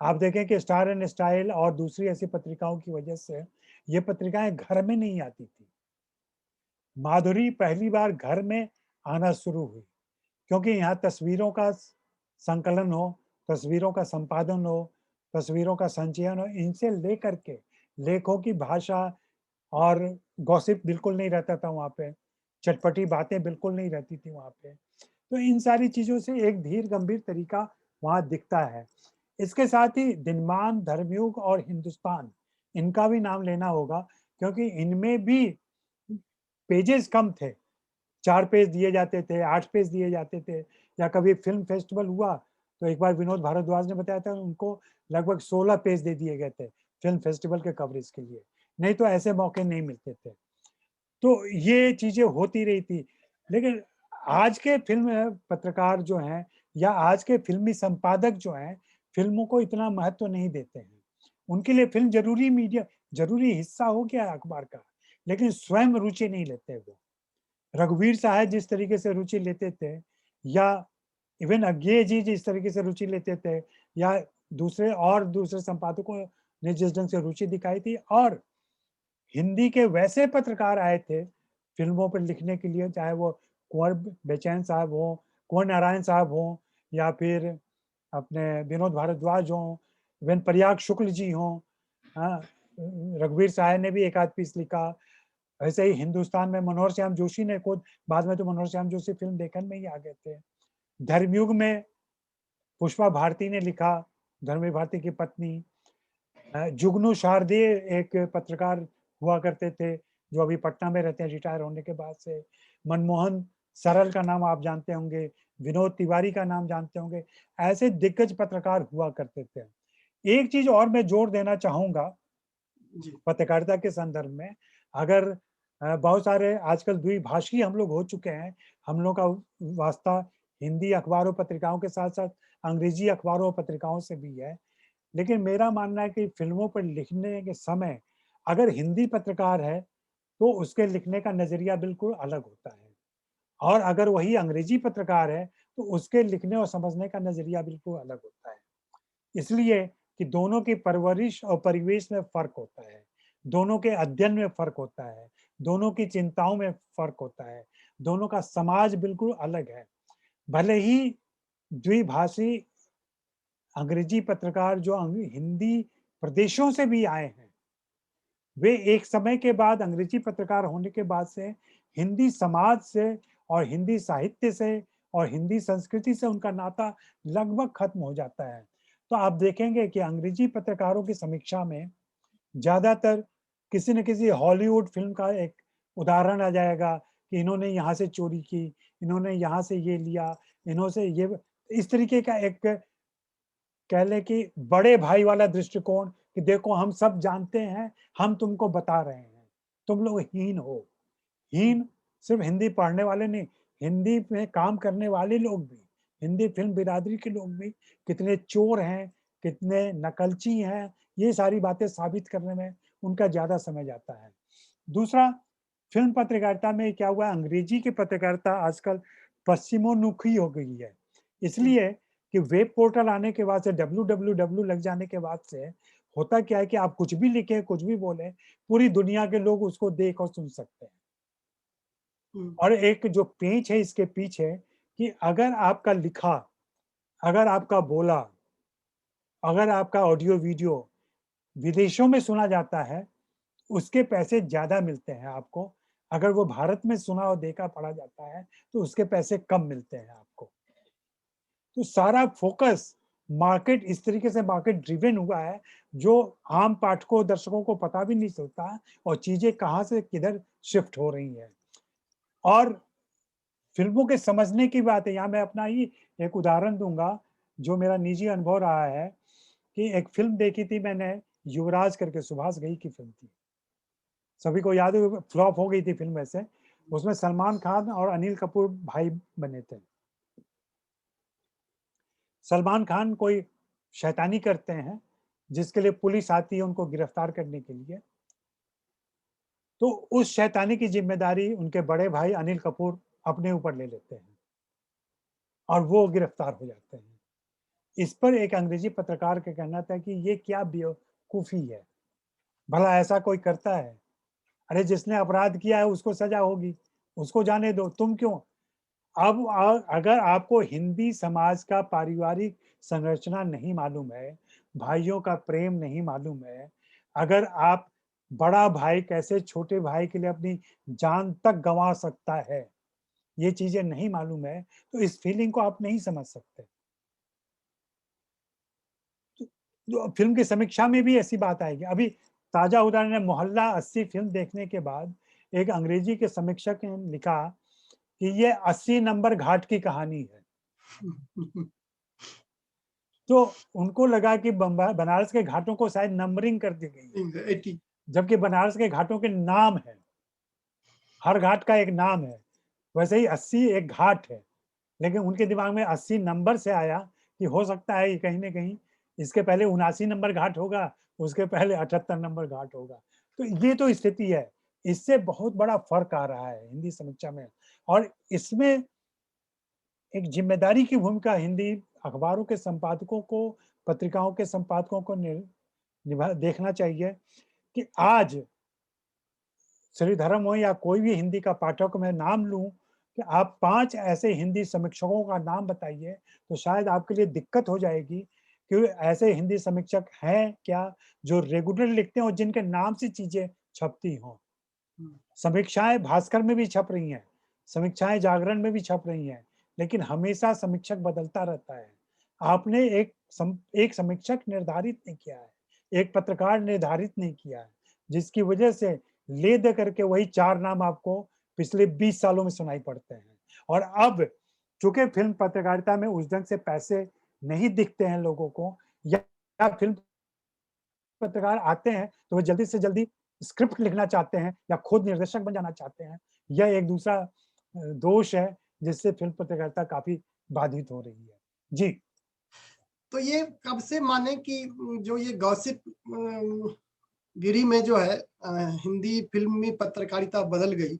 आप देखें कि स्टार एंड स्टाइल और दूसरी ऐसी पत्रिकाओं की वजह से ये पत्रिकाएं घर में नहीं आती थी। माधुरी पहली बार घर में आना शुरू हुई, क्योंकि यहाँ तस्वीरों का संकलन हो, तस्वीरों का संपादन हो, तस्वीरों का संचयन हो, इनसे लेकर के लेखों की भाषा, और गॉसिप बिल्कुल नहीं रहता था वहाँ पे, चटपटी बातें बिल्कुल नहीं रहती थी वहाँ पे। तो इन सारी चीज़ों से एक धीर गंभीर तरीका वहाँ दिखता है। इसके साथ ही दिनमान, धर्मयुग और हिंदुस्तान, इनका भी नाम लेना होगा, क्योंकि इनमें भी पेजेज़ कम थे। 4 पेज दिए जाते थे, 8 पेज दिए जाते थे, या कभी फ़िल्म फेस्टिवल हुआ, तो एक बार विनोद भारद्वाज ने बताया था उनको लगभग 16 पेज दे दिए गए थे, फ़िल्म फेस्टिवल के कवरेज के लिए। नहीं तो ऐसे मौके नहीं मिलते थे। तो ये चीज़ें होती रही थी। लेकिन आज के फ़िल्म पत्रकार जो हैं, या आज के फ़िल्मी संपादक जो हैं, फ़िल्मों को इतना महत्व नहीं देते हैं। उनके लिए फ़िल्म ज़रूरी हिस्सा हो गया है अखबार का, लेकिन स्वयं रुचि नहीं लेते वो। रघुवीर साहब जिस तरीके से रुचि लेते थे, या इवन अज्ञेय जी जिस तरीके से रुचि लेते थे, या दूसरे संपादकों ने जिस ढंग से रुचि दिखाई थी, और हिंदी के वैसे पत्रकार आए थे फ़िल्मों पर लिखने के लिए, चाहे वो कुँवर बेचैन साहब हों, कुँवर नारायण साहब हों, या फिर अपने विनोद भारद्वाज हों, इवन प्रयाग शुक्ल जी हों, हाँ, रघुवीर सहाय ने भी एक आध पीस लिखा। ऐसे ही हिंदुस्तान में मनोहर श्याम जोशी ने खुद, बाद में तो मनोहर श्याम जोशी फिल्म देखने में ही आ गए थे। धर्मयुग में पुष्पा भारती ने लिखा, धर्मवीर भारती की पत्नी। जुगनू शारदे एक पत्रकार हुआ करते थे, जो अभी पटना में रहते हैं रिटायर होने के बाद से। मनमोहन सरल का नाम आप जानते होंगे, विनोद तिवारी का नाम जानते होंगे। ऐसे दिग्गज पत्रकार हुआ करते थे। एक चीज और मैं जोर देना चाहूंगा जी पत्रकारिता के संदर्भ में, अगर बहुत सारे आजकल द्विभाषी हम लोग हो चुके हैं, हम लोग का वास्ता हिंदी अखबारों पत्रिकाओं के साथ साथ अंग्रेजी अखबारों पत्रिकाओं से भी है। लेकिन मेरा मानना है कि फिल्मों पर लिखने के समय अगर हिंदी पत्रकार है तो उसके लिखने का नजरिया बिल्कुल अलग होता है, और अगर वही अंग्रेजी पत्रकार है तो उसके लिखने और समझने का नजरिया बिल्कुल अलग होता है। इसलिए कि दोनों की परवरिश और परिवेश में फर्क होता है, दोनों के अध्ययन में फर्क होता है, दोनों की चिंताओं में फर्क होता है, दोनों का समाज बिल्कुल अलग है। भले ही द्विभाषी अंग्रेजी पत्रकार जो हिंदी प्रदेशों से भी आए हैं, वे एक समय के बाद अंग्रेजी पत्रकार होने के बाद से हिंदी समाज से और हिंदी साहित्य से और हिंदी संस्कृति से उनका नाता लगभग खत्म हो जाता है। तो आप देखेंगे कि अंग्रेजी पत्रकारों की समीक्षा में ज्यादातर किसी न किसी हॉलीवुड फिल्म का एक उदाहरण आ जाएगा कि इन्होंने यहाँ से चोरी की, इन्होंने यहाँ से ये लिया, इन्होंने ये, इस तरीके का एक कह लें कि बड़े भाई वाला दृष्टिकोण कि देखो हम सब जानते हैं, हम तुमको बता रहे हैं, तुम लोग हीन हो। हीन सिर्फ हिंदी पढ़ने वाले नहीं, हिंदी में काम करने वाले लोग भी, हिंदी फिल्म बिरादरी के लोग भी कितने चोर हैं, कितने नकलची हैं, ये सारी बातें साबित करने में उनका ज्यादा समय जाता है। दूसरा, फिल्म पत्रकारिता में क्या हुआ, अंग्रेजी की पत्रकारिता आजकल पश्चिमोन्मुखी हो गई है। इसलिए कि वेब पोर्टल आने के बाद से, www लग जाने के बाद से होता क्या है कि आप कुछ भी लिखें, कुछ भी बोले, पूरी दुनिया के लोग उसको देख और सुन सकते हैं। और एक जो पेंच है इसके पीछे कि अगर आपका लिखा, अगर आपका बोला, अगर आपका ऑडियो वीडियो विदेशों में सुना जाता है, उसके पैसे ज्यादा मिलते हैं आपको। अगर वो भारत में सुना और देखा पढ़ा जाता है तो उसके पैसे कम मिलते हैं आपको। तो सारा फोकस मार्केट इस तरीके से मार्केट ड्रिवन हुआ है, जो आम पाठकों दर्शकों को पता भी नहीं चलता और चीजें कहाँ से किधर शिफ्ट हो रही हैं। और फिल्मों के समझने की बात है, यहाँ मैं अपना ही एक उदाहरण दूंगा जो मेरा निजी अनुभव रहा है कि एक फिल्म देखी थी मैंने, युवराज करके, सुभाष घई की फिल्म थी, सभी को याद है, फ्लॉप हो गई थी फिल्म वैसे। उसमें सलमान खान और अनिल कपूर भाई बने थे। सलमान खान कोई शैतानी करते हैं जिसके लिए पुलिस आती है उनको गिरफ्तार करने के लिए, तो उस शैतानी की जिम्मेदारी उनके बड़े भाई अनिल कपूर अपने ऊपर ले लेते हैं और वो गिरफ्तार हो जाते हैं। इस पर एक अंग्रेजी पत्रकार का कहना था कि ये क्या बेवकूफी है, भला ऐसा कोई करता है? अरे जिसने अपराध किया है उसको सजा होगी, उसको जाने दो, तुम क्यों? अब अगर आपको हिंदी समाज का पारिवारिक संरचना नहीं मालूम है, भाइयों का प्रेम नहीं मालूम है, अगर आप बड़ा भाई कैसे छोटे भाई के लिए अपनी जान तक गंवा सकता है, ये चीजें नहीं मालूम है, तो इस फीलिंग को आप नहीं समझ सकते। जो फिल्म की समीक्षा में भी ऐसी बात आएगी। अभी ताजा उदाहरण है, मोहल्ला 80 फिल्म देखने के बाद एक अंग्रेजी के समीक्षक ने लिखा कि ये 80 नंबर घाट की कहानी है। तो उनको लगा कि बनारस के घाटों को शायद नंबरिंग कर दी गई है, 80 जबकि बनारस के घाटों के नाम है, हर घाट का एक नाम है। वैसे ही 80 एक घाट है, लेकिन उनके दिमाग में 80 नंबर से आया कि हो सकता है ये कहीं ना कहीं इसके पहले 79 नंबर घाट होगा, उसके पहले 78 नंबर घाट होगा। तो ये तो स्थिति है, इससे बहुत बड़ा फर्क आ रहा है हिंदी समीक्षा में। और इसमें एक जिम्मेदारी की भूमिका हिंदी अखबारों के संपादकों को, पत्रिकाओं के संपादकों को निभा देखना चाहिए कि आज श्रीधरम हो या कोई भी हिंदी का पाठक मैं नाम लूं कि आप 5 ऐसे हिंदी समीक्षकों का नाम बताइए, तो शायद आपके लिए दिक्कत हो जाएगी कि ऐसे हिंदी समीक्षक हैं क्या, जो रेगुलर लिखते हैं और जिनके नाम से चीज़ें छपती हों। हुँ, समीक्षाएँ भास्कर में भी छप रही हैं, समीक्षाएँ जागरण में भी छप रही हैं, लेकिन हमेशा समीक्षक बदलता रहता है। आपने एक समीक्षक निर्धारित नहीं किया है, एक पत्रकार निर्धारित नहीं किया है, जिसकी वजह से ले-दे करके वही 4 नाम आपको पिछले 20 सालों में सुनाई पड़ते हैं। और अब चूँकि फ़िल्म पत्रकारिता में उस ढंग से पैसे नहीं दिखते हैं लोगों को, या फ़िल्म पत्रकार आते हैं, तो वो जल्दी से जल्दी स्क्रिप्ट लिखना चाहते हैं या खुद निर्देशक बन जाना चाहते हैं। यह एक दूसरा दोष है, जिससे फ़िल्म पत्रकारिता काफ़ी बाधित हो रही है। जी। तो ये कब से माने कि जो ये गॉसिप गिरी में जो है हिंदी फ़िल्मी पत्रकारिता बदल गई,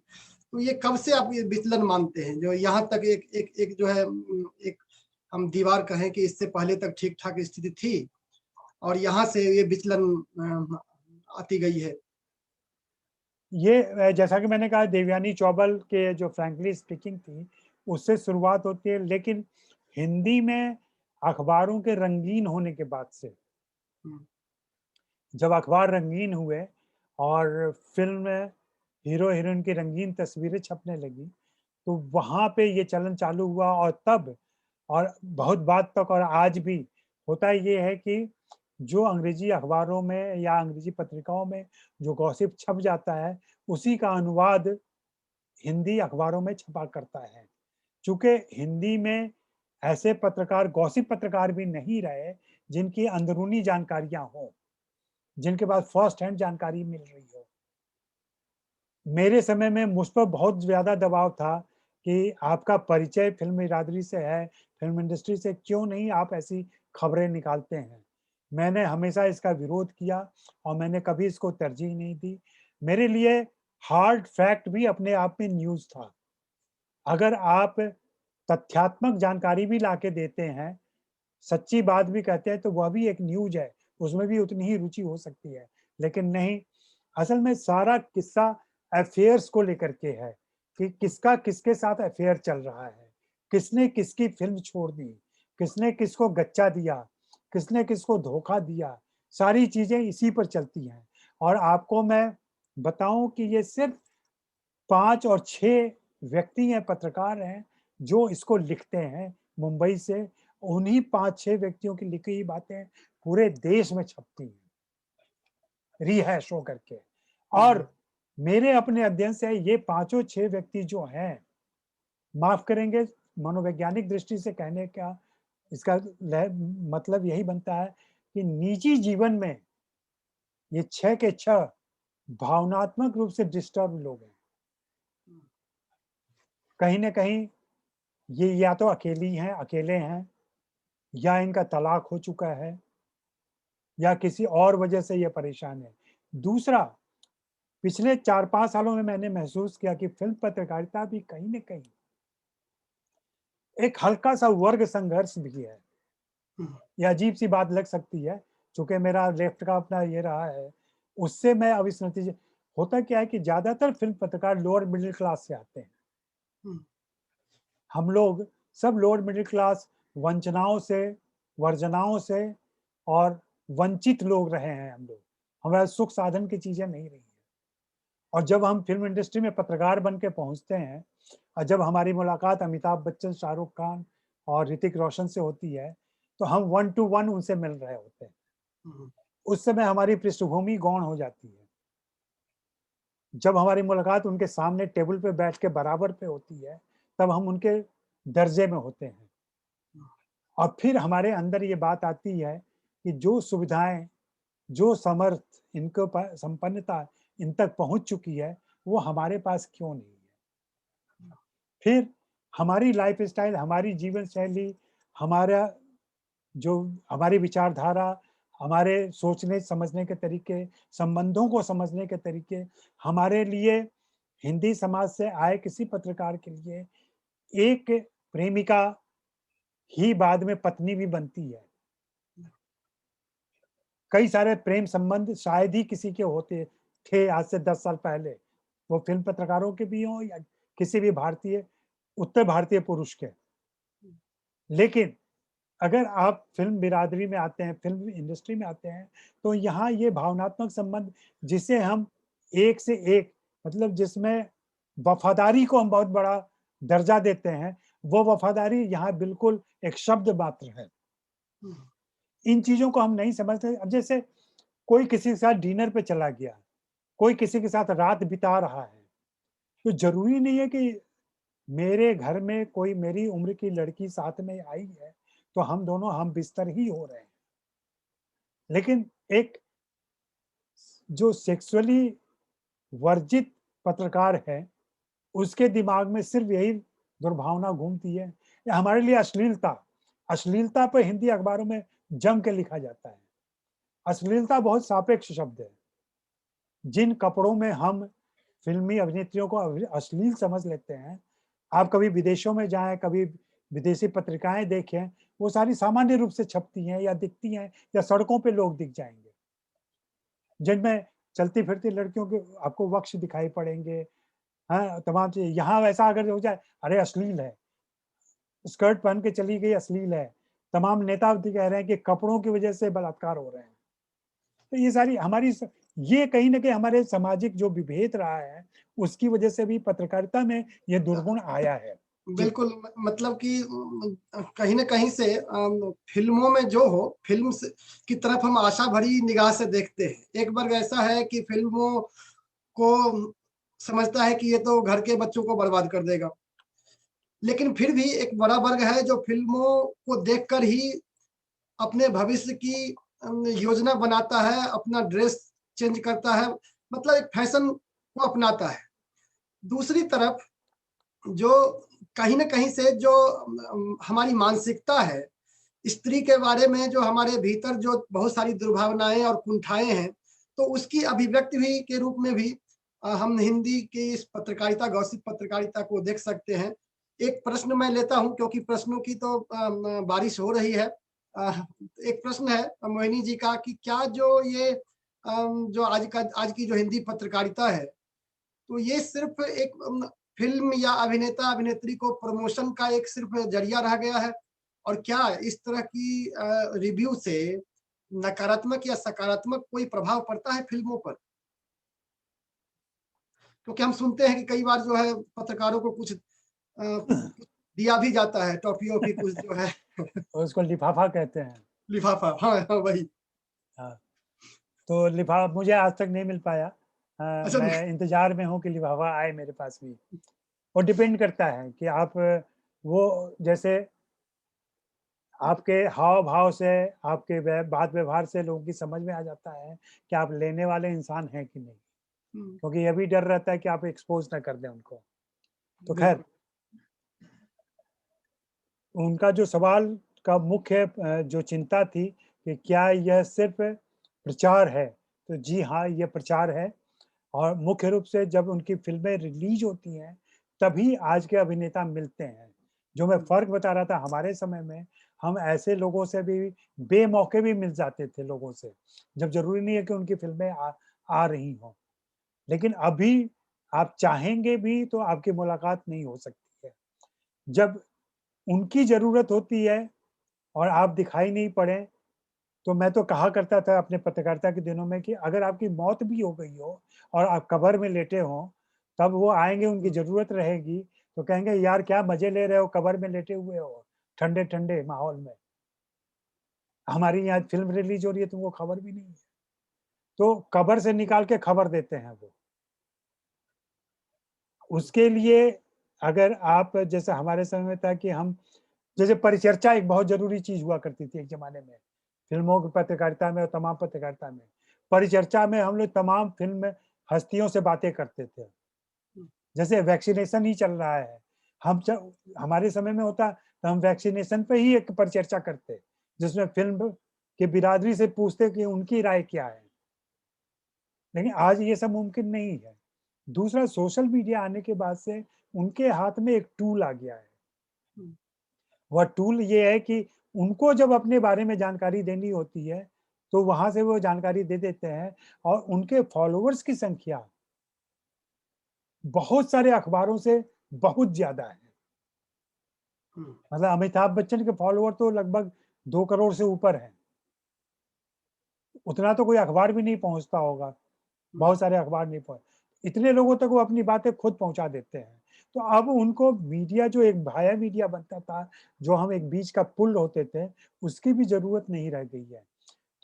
तो ये कब से आप ये विचलन मानते हैं? जो यहाँ तक एक एक एक जो है एक हम दीवार कहें कि इससे पहले तक ठीक-ठाक स्थिति थी और यहाँ से ये विचलन आती गई है। ये जैसा कि मैंने कहा, देवयानी चौबल के जो फ्रैंकली स्पीकिंग थी, उससे शुरुआत होती है, लेकिन हिंदी में अखबारों के रंगीन होने के बाद से, हुँ, जब अखबार रंगीन हुए और फ़िल्म में हीरो-हीरोइन की रंगीन तस्वीरें छपने लगी, तो वहाँ पे ये चलन चालू हुआ। और तब और बहुत बाद तक और आज भी होता ये है कि जो अंग्रेजी अखबारों में या अंग्रेजी पत्रिकाओं में जो गॉसिप छप जाता है, उसी का अनुवाद हिंदी अखबारों में छपा करता है। चूँकि हिंदी में ऐसे पत्रकार, गॉसिप पत्रकार भी नहीं रहे, जिनकी अंदरूनी जानकारियाँ हों, जिनके पास फर्स्ट हैंड जानकारी मिल रही हो। मेरे समय में मुझ पर बहुत ज़्यादा दबाव था कि आपका परिचय फ़िल्म बिरादरी से है, फ़िल्म इंडस्ट्री से, क्यों नहीं आप ऐसी खबरें निकालते हैं। मैंने हमेशा इसका विरोध किया और मैंने कभी इसको तरजीह नहीं दी। मेरे लिए हार्ड फैक्ट भी अपने आप में न्यूज़ था। अगर आप तथ्यात्मक जानकारी भी लाके देते हैं, सच्ची बात भी कहते हैं, तो वह भी एक न्यूज़ है, उसमें भी उतनी ही रुचि हो सकती है। लेकिन नहीं, असल में सारा किस्सा अफ़ेयर्स को लेकर के है कि किसका किसके साथ अफ़ेयर चल रहा है, किसने किसकी फ़िल्म छोड़ दी, किसने किसको गच्चा दिया, किसने किसको धोखा दिया, सारी चीज़ें इसी पर चलती हैं। और आपको मैं बताऊँ कि ये सिर्फ़ 5 और 6 व्यक्ति हैं, पत्रकार हैं, जो इसको लिखते हैं मुंबई से। उन्हीं 5-6 व्यक्तियों की लिखी हुई बातें पूरे देश में छपती हैं, रिहैश हो करके। हुँ, और मेरे अपने अध्ययन से ये पाँचों 6 व्यक्ति जो हैं, माफ़ करेंगे, मनोवैज्ञानिक दृष्टि से कहने का इसका मतलब यही बनता है कि निजी जीवन में ये 6 के 6 भावनात्मक रूप से डिस्टर्ब लोग हैं। हुँ, कहीं न कहीं ये या तो अकेले हैं, या इनका तलाक हो चुका है, या किसी और वजह से ये परेशान है। दूसरा, पिछले 4-5 सालों में मैंने महसूस किया कि फ़िल्म पत्रकारिता भी कहीं न कहीं एक हल्का-सा वर्ग संघर्ष भी है। हुँ, ये अजीब-सी बात लग सकती है, चूँकि मेरा लेफ्ट का अपना ये रहा है, उससे मैं अब इस नतीजे होता क्या है कि ज़्यादातर फ़िल्म पत्रकार लोअर मिडल क्लास से आते हैं। हुँ, हम लोग सब लोअर मिडल क्लास वंचनाओं से, वर्जनाओं से और वंचित लोग रहे हैं हम लोग। हमारा सुख साधन की चीज़ें नहीं रही हैं। और जब हम फ़िल्म इंडस्ट्री में पत्रकार बन के पहुँचते हैं और जब हमारी मुलाकात अमिताभ बच्चन, शाहरुख खान और ऋतिक रोशन से होती है, तो हम वन टू वन उनसे मिल रहे होते हैं। हुँ, उस समय हमारी पृष्ठभूमि गौण हो जाती है। जब हमारी मुलाकात उनके सामने टेबल पे बैठ के बराबर पे होती है, तब हम उनके दर्जे में होते हैं। और फिर हमारे अंदर ये बात आती है कि जो सुविधाएँ, जो समर्थ, इनको प संपन्नता इन तक पहुँच चुकी है, वो हमारे पास क्यों नहीं है? फिर हमारी लाइफ़स्टाइल, हमारी जीवन शैली, हमारा जो हमारी विचारधारा, हमारे सोचने समझने के तरीके, संबंधों को समझने के तरीके, हमारे लिए हिंदी समाज से आए किसी पत्रकार के लिए एक प्रेमिका ही बाद में पत्नी भी बनती है। कई सारे प्रेम संबंध शायद ही किसी के होते थे आज से 10 साल पहले। वो फ़िल्म पत्रकारों के भी हों या किसी भी भारतीय, उत्तर भारतीय पुरुष के। लेकिन अगर आप फ़िल्म बिरादरी में आते हैं, फ़िल्म इंडस्ट्री में आते हैं, तो यहाँ ये भावनात्मक संबंध जिसे हम एक से एक मतलब जिसमें वफ़ादारी को हम बहुत बड़ा दर्जा देते हैं, वो वफ़ादारी यहाँ बिल्कुल एक शब्द मात्र है। इन चीज़ों को हम नहीं समझते। अब जैसे कोई किसी के साथ डिनर पे चला गया, कोई किसी के साथ रात बिता रहा है, तो ज़रूरी नहीं है कि मेरे घर में कोई मेरी उम्र की लड़की साथ में आई है, तो हम दोनों हम बिस्तर ही हो रहे हैं। लेकिन एक जो सेक्सुअली वर्जित पत्रकार है, उसके दिमाग में सिर्फ़ यही दुर्भावना घूमती है। या हमारे लिए अश्लीलता, अश्लीलता पे हिंदी अखबारों में जम के लिखा जाता है। अश्लीलता बहुत सापेक्ष शब्द है। जिन कपड़ों में हम फ़िल्मी अभिनेत्रियों को अश्लील समझ लेते हैं, आप कभी विदेशों में जाएँ, कभी विदेशी पत्रिकाएँ देखें, वो सारी सामान्य रूप से छपती हैं या दिखती हैं या सड़कों पे लोग दिख जाएँगे। जिनमें चलती-फिरती लड़कियों के आपको वक्ष दिखाई पड़ेंगे, हाँ, तमाम चीज़ें। यहाँ वैसा अगर हो जाए, अरे अश्लील है, स्कर्ट पहन के चली गई अश्लील है। तमाम नेता भी कह रहे हैं कि कपड़ों की वजह से बलात्कार हो रहे हैं। तो ये सारी हमारी ये कहीं न कहीं हमारे सामाजिक जो विभेद रहा है, उसकी वजह से भी पत्रकारिता में ये दुर्गुण आया है। जी। बिल्कुल, मतलब कि कहीं न कहीं से फ़िल्मों में जो हो, फ़िल्म से की तरफ हम आशा भरी निगाह से देखते हैं। एक वर्ग ऐसा है कि फ़िल्मों को समझता है कि ये तो घर के बच्चों को बर्बाद कर देगा। लेकिन फिर भी एक बड़ा वर्ग है जो फ़िल्मों को देखकर ही अपने भविष्य की योजना बनाता है, अपना ड्रेस चेंज करता है, मतलब एक फ़ैशन को अपनाता है। दूसरी तरफ जो कहीं न कहीं से जो हमारी मानसिकता है, स्त्री के बारे में जो हमारे भीतर जो बहुत सारी दुर्भावनाएँ और कुंठाएँ हैं, तो उसकी अभिव्यक्ति भी के रूप में भी हम हिंदी की इस पत्रकारिता, गॉसिप पत्रकारिता को देख सकते हैं। एक प्रश्न मैं लेता हूँ क्योंकि प्रश्नों की तो बारिश हो रही है। अ, एक प्रश्न है मोहिनी जी का कि क्या जो ये जो आज की जो हिंदी पत्रकारिता है, तो ये सिर्फ़ एक फ़िल्म या अभिनेता-अभिनेत्री को प्रमोशन का एक सिर्फ़ ज़रिया रह गया है? और क्या इस तरह की रिव्यू से नकारात्मक या सकारात्मक कोई प्रभाव पड़ता है फ़िल्मों पर? क्योंकि हम सुनते हैं कि कई बार जो है पत्रकारों को कुछ दिया भी जाता है, टॉफ़ी-वॉफ़ी कुछ जो है उसको लिफ़ाफ़ा कहते हैं। लिफ़ाफ़ा हाँ, हाँ, वही। हाँ, तो लिफ़ाफ़ा मुझे आज तक नहीं मिल पाया। अच्छा मैं इंतज़ार में हूँ कि लिफ़ाफ़ा आए मेरे पास भी। वो डिपेंड करता है कि आप वो जैसे आपके हाव-भाव से, आपके बात व्यवहार से लोगों की समझ में आ जाता है कि आप लेने वाले इंसान हैं कि नहीं। हुँ, क्योंकि ये भी डर रहता है कि आप एक्सपोज़ ना कर दें उनको। तो ख़ैर, बिल्कुल। उनका जो सवाल का मुख्य जो चिंता थी कि क्या यह सिर्फ़ प्रचार है? तो जी हाँ, ये प्रचार है और मुख्य रूप से जब उनकी फ़िल्में रिलीज़ होती हैं, तभी आज के अभिनेता मिलते हैं। जो मैं हुँ, फ़र्क बता रहा था हमारे समय में, हम ऐसे लोगों से भी बेमौके भी मिल जाते थे लोगों से, जब ज़रूरी नहीं है कि उनकी फ़िल्में आ रही हों। लेकिन अभी आप चाहेंगे भी तो आपकी मुलाकात नहीं हो सकती है। जब उनकी ज़रूरत होती है और आप दिखाई नहीं पड़े, तो मैं तो कहा करता था अपने पत्रकारिता के दिनों में कि अगर आपकी मौत भी हो गई हो और आप कब्र में लेटे हों, तब वो आएँगे, उनकी हुँ, ज़रूरत रहेगी, तो कहेंगे, "यार क्या मज़े ले रहे हो, कब्र में लेटे हुए हो, ठंडे-ठंडे माहौल में। हमारी यहाँ फ़िल्म रिलीज़ हो रही है, तुमको खबर भी नहीं है।" तो कब्र से निकाल के खबर देते हैं वो। उसके लिए अगर आप जैसे हमारे समय में था कि हम जैसे परिचर्चा एक बहुत ज़रूरी चीज़ हुआ करती थी एक ज़माने में, फ़िल्मों की पत्रकारिता में और तमाम पत्रकारिता में। परिचर्चा में हम लोग तमाम फ़िल्म हस्तियों से बातें करते थे। हुँ, जैसे वैक्सीनेशन ही चल रहा है, हम च हमारे समय में होता तो हम वैक्सीनेशन पे ही एक परिचर्चा करते, जिसमें फ़िल्म की बिरादरी से पूछते कि उनकी राय क्या है? लेकिन आज ये सब मुमकिन नहीं है। दूसरा सोशल मीडिया आने के बाद से उनके हाथ में एक टूल आ गया है। हुँ, वह टूल ये है कि उनको जब अपने बारे में जानकारी देनी होती है, तो वहाँ से वो जानकारी दे देते हैं और उनके फॉलोवर्स की संख्या बहुत सारे अखबारों से बहुत ज़्यादा है। मतलब अमिताभ बच्चन के फॉलोअर तो लगभग 2 करोड़ से ऊपर हैं। उतना तो कोई अखबार भी नहीं पहुँचता होगा, बहुत सारे अखबार नहीं पहुँच इतने लोगों तक वो अपनी बातें खुद पहुँचा देते हैं। तो अब उनको मीडिया जो एक वाया मीडिया बनता था, जो हम एक बीच का पुल होते थे, उसकी भी ज़रूरत नहीं रह गई है।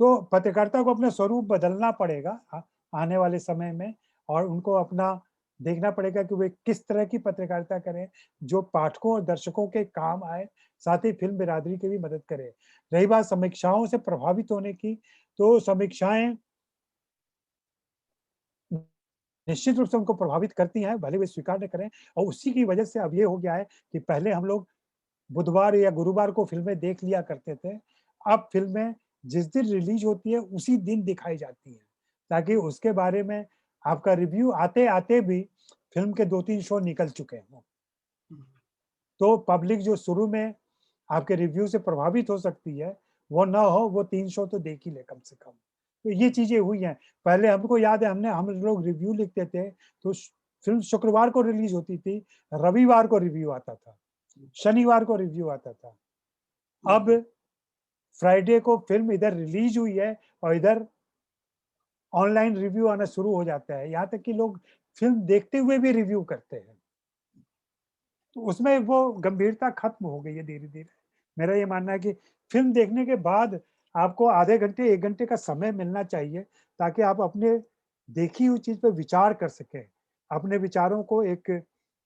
तो पत्रकारिता को अपना स्वरूप बदलना पड़ेगा आने वाले समय में और उनको अपना देखना पड़ेगा कि वे किस तरह की पत्रकारिता करें, जो पाठकों और दर्शकों के काम आए, साथ ही फ़िल्म बिरादरी की भी मदद करे। रही बात समीक्षाओं से प्रभावित होने की, तो समीक्षाएँ निश्चित रूप से उनको प्रभावित करती हैं, भले वे स्वीकार न करें और उसी की वजह से अब ये हो गया है कि पहले हम लोग बुधवार या गुरुवार को फ़िल्में देख लिया करते थे। अब फ़िल्में जिस दिन रिलीज़ होती है, उसी दिन दिखाई जाती हैं, ताकि उसके बारे में आपका रिव्यू आते-आते भी फ़िल्म के 2-3 शो निकल चुके हों। तो पब्लिक जो शुरू में आपके रिव्यू से प्रभावित हो सकती है, वो ना हो, वो 3 शो तो देख ही ले कम से कम। तो ये चीज़ें हुई हैं। पहले हमको याद है हम लोग रिव्यू लिखते थे, तो फ़िल्म शुक्रवार को रिलीज़ होती थी, रविवार को रिव्यू आता था, शनिवार को रिव्यू आता था। अब फ्राइडे को फ़िल्म इधर रिलीज़ हुई है और इधर ऑनलाइन रिव्यू आना शुरू हो जाता है। यहाँ तक कि लोग फ़िल्म देखते हुए भी रिव्यू करते हैं। तो उसमें वो गंभीरता खत्म हो गई है धीरे-धीरे। मेरा ये मानना है कि फ़िल्म देखने के बाद आपको आधे घंटे, 1 घंटे का समय मिलना चाहिए ताकि आप अपने देखी हुई चीज़ पे विचार कर सकें। अपने विचारों को एक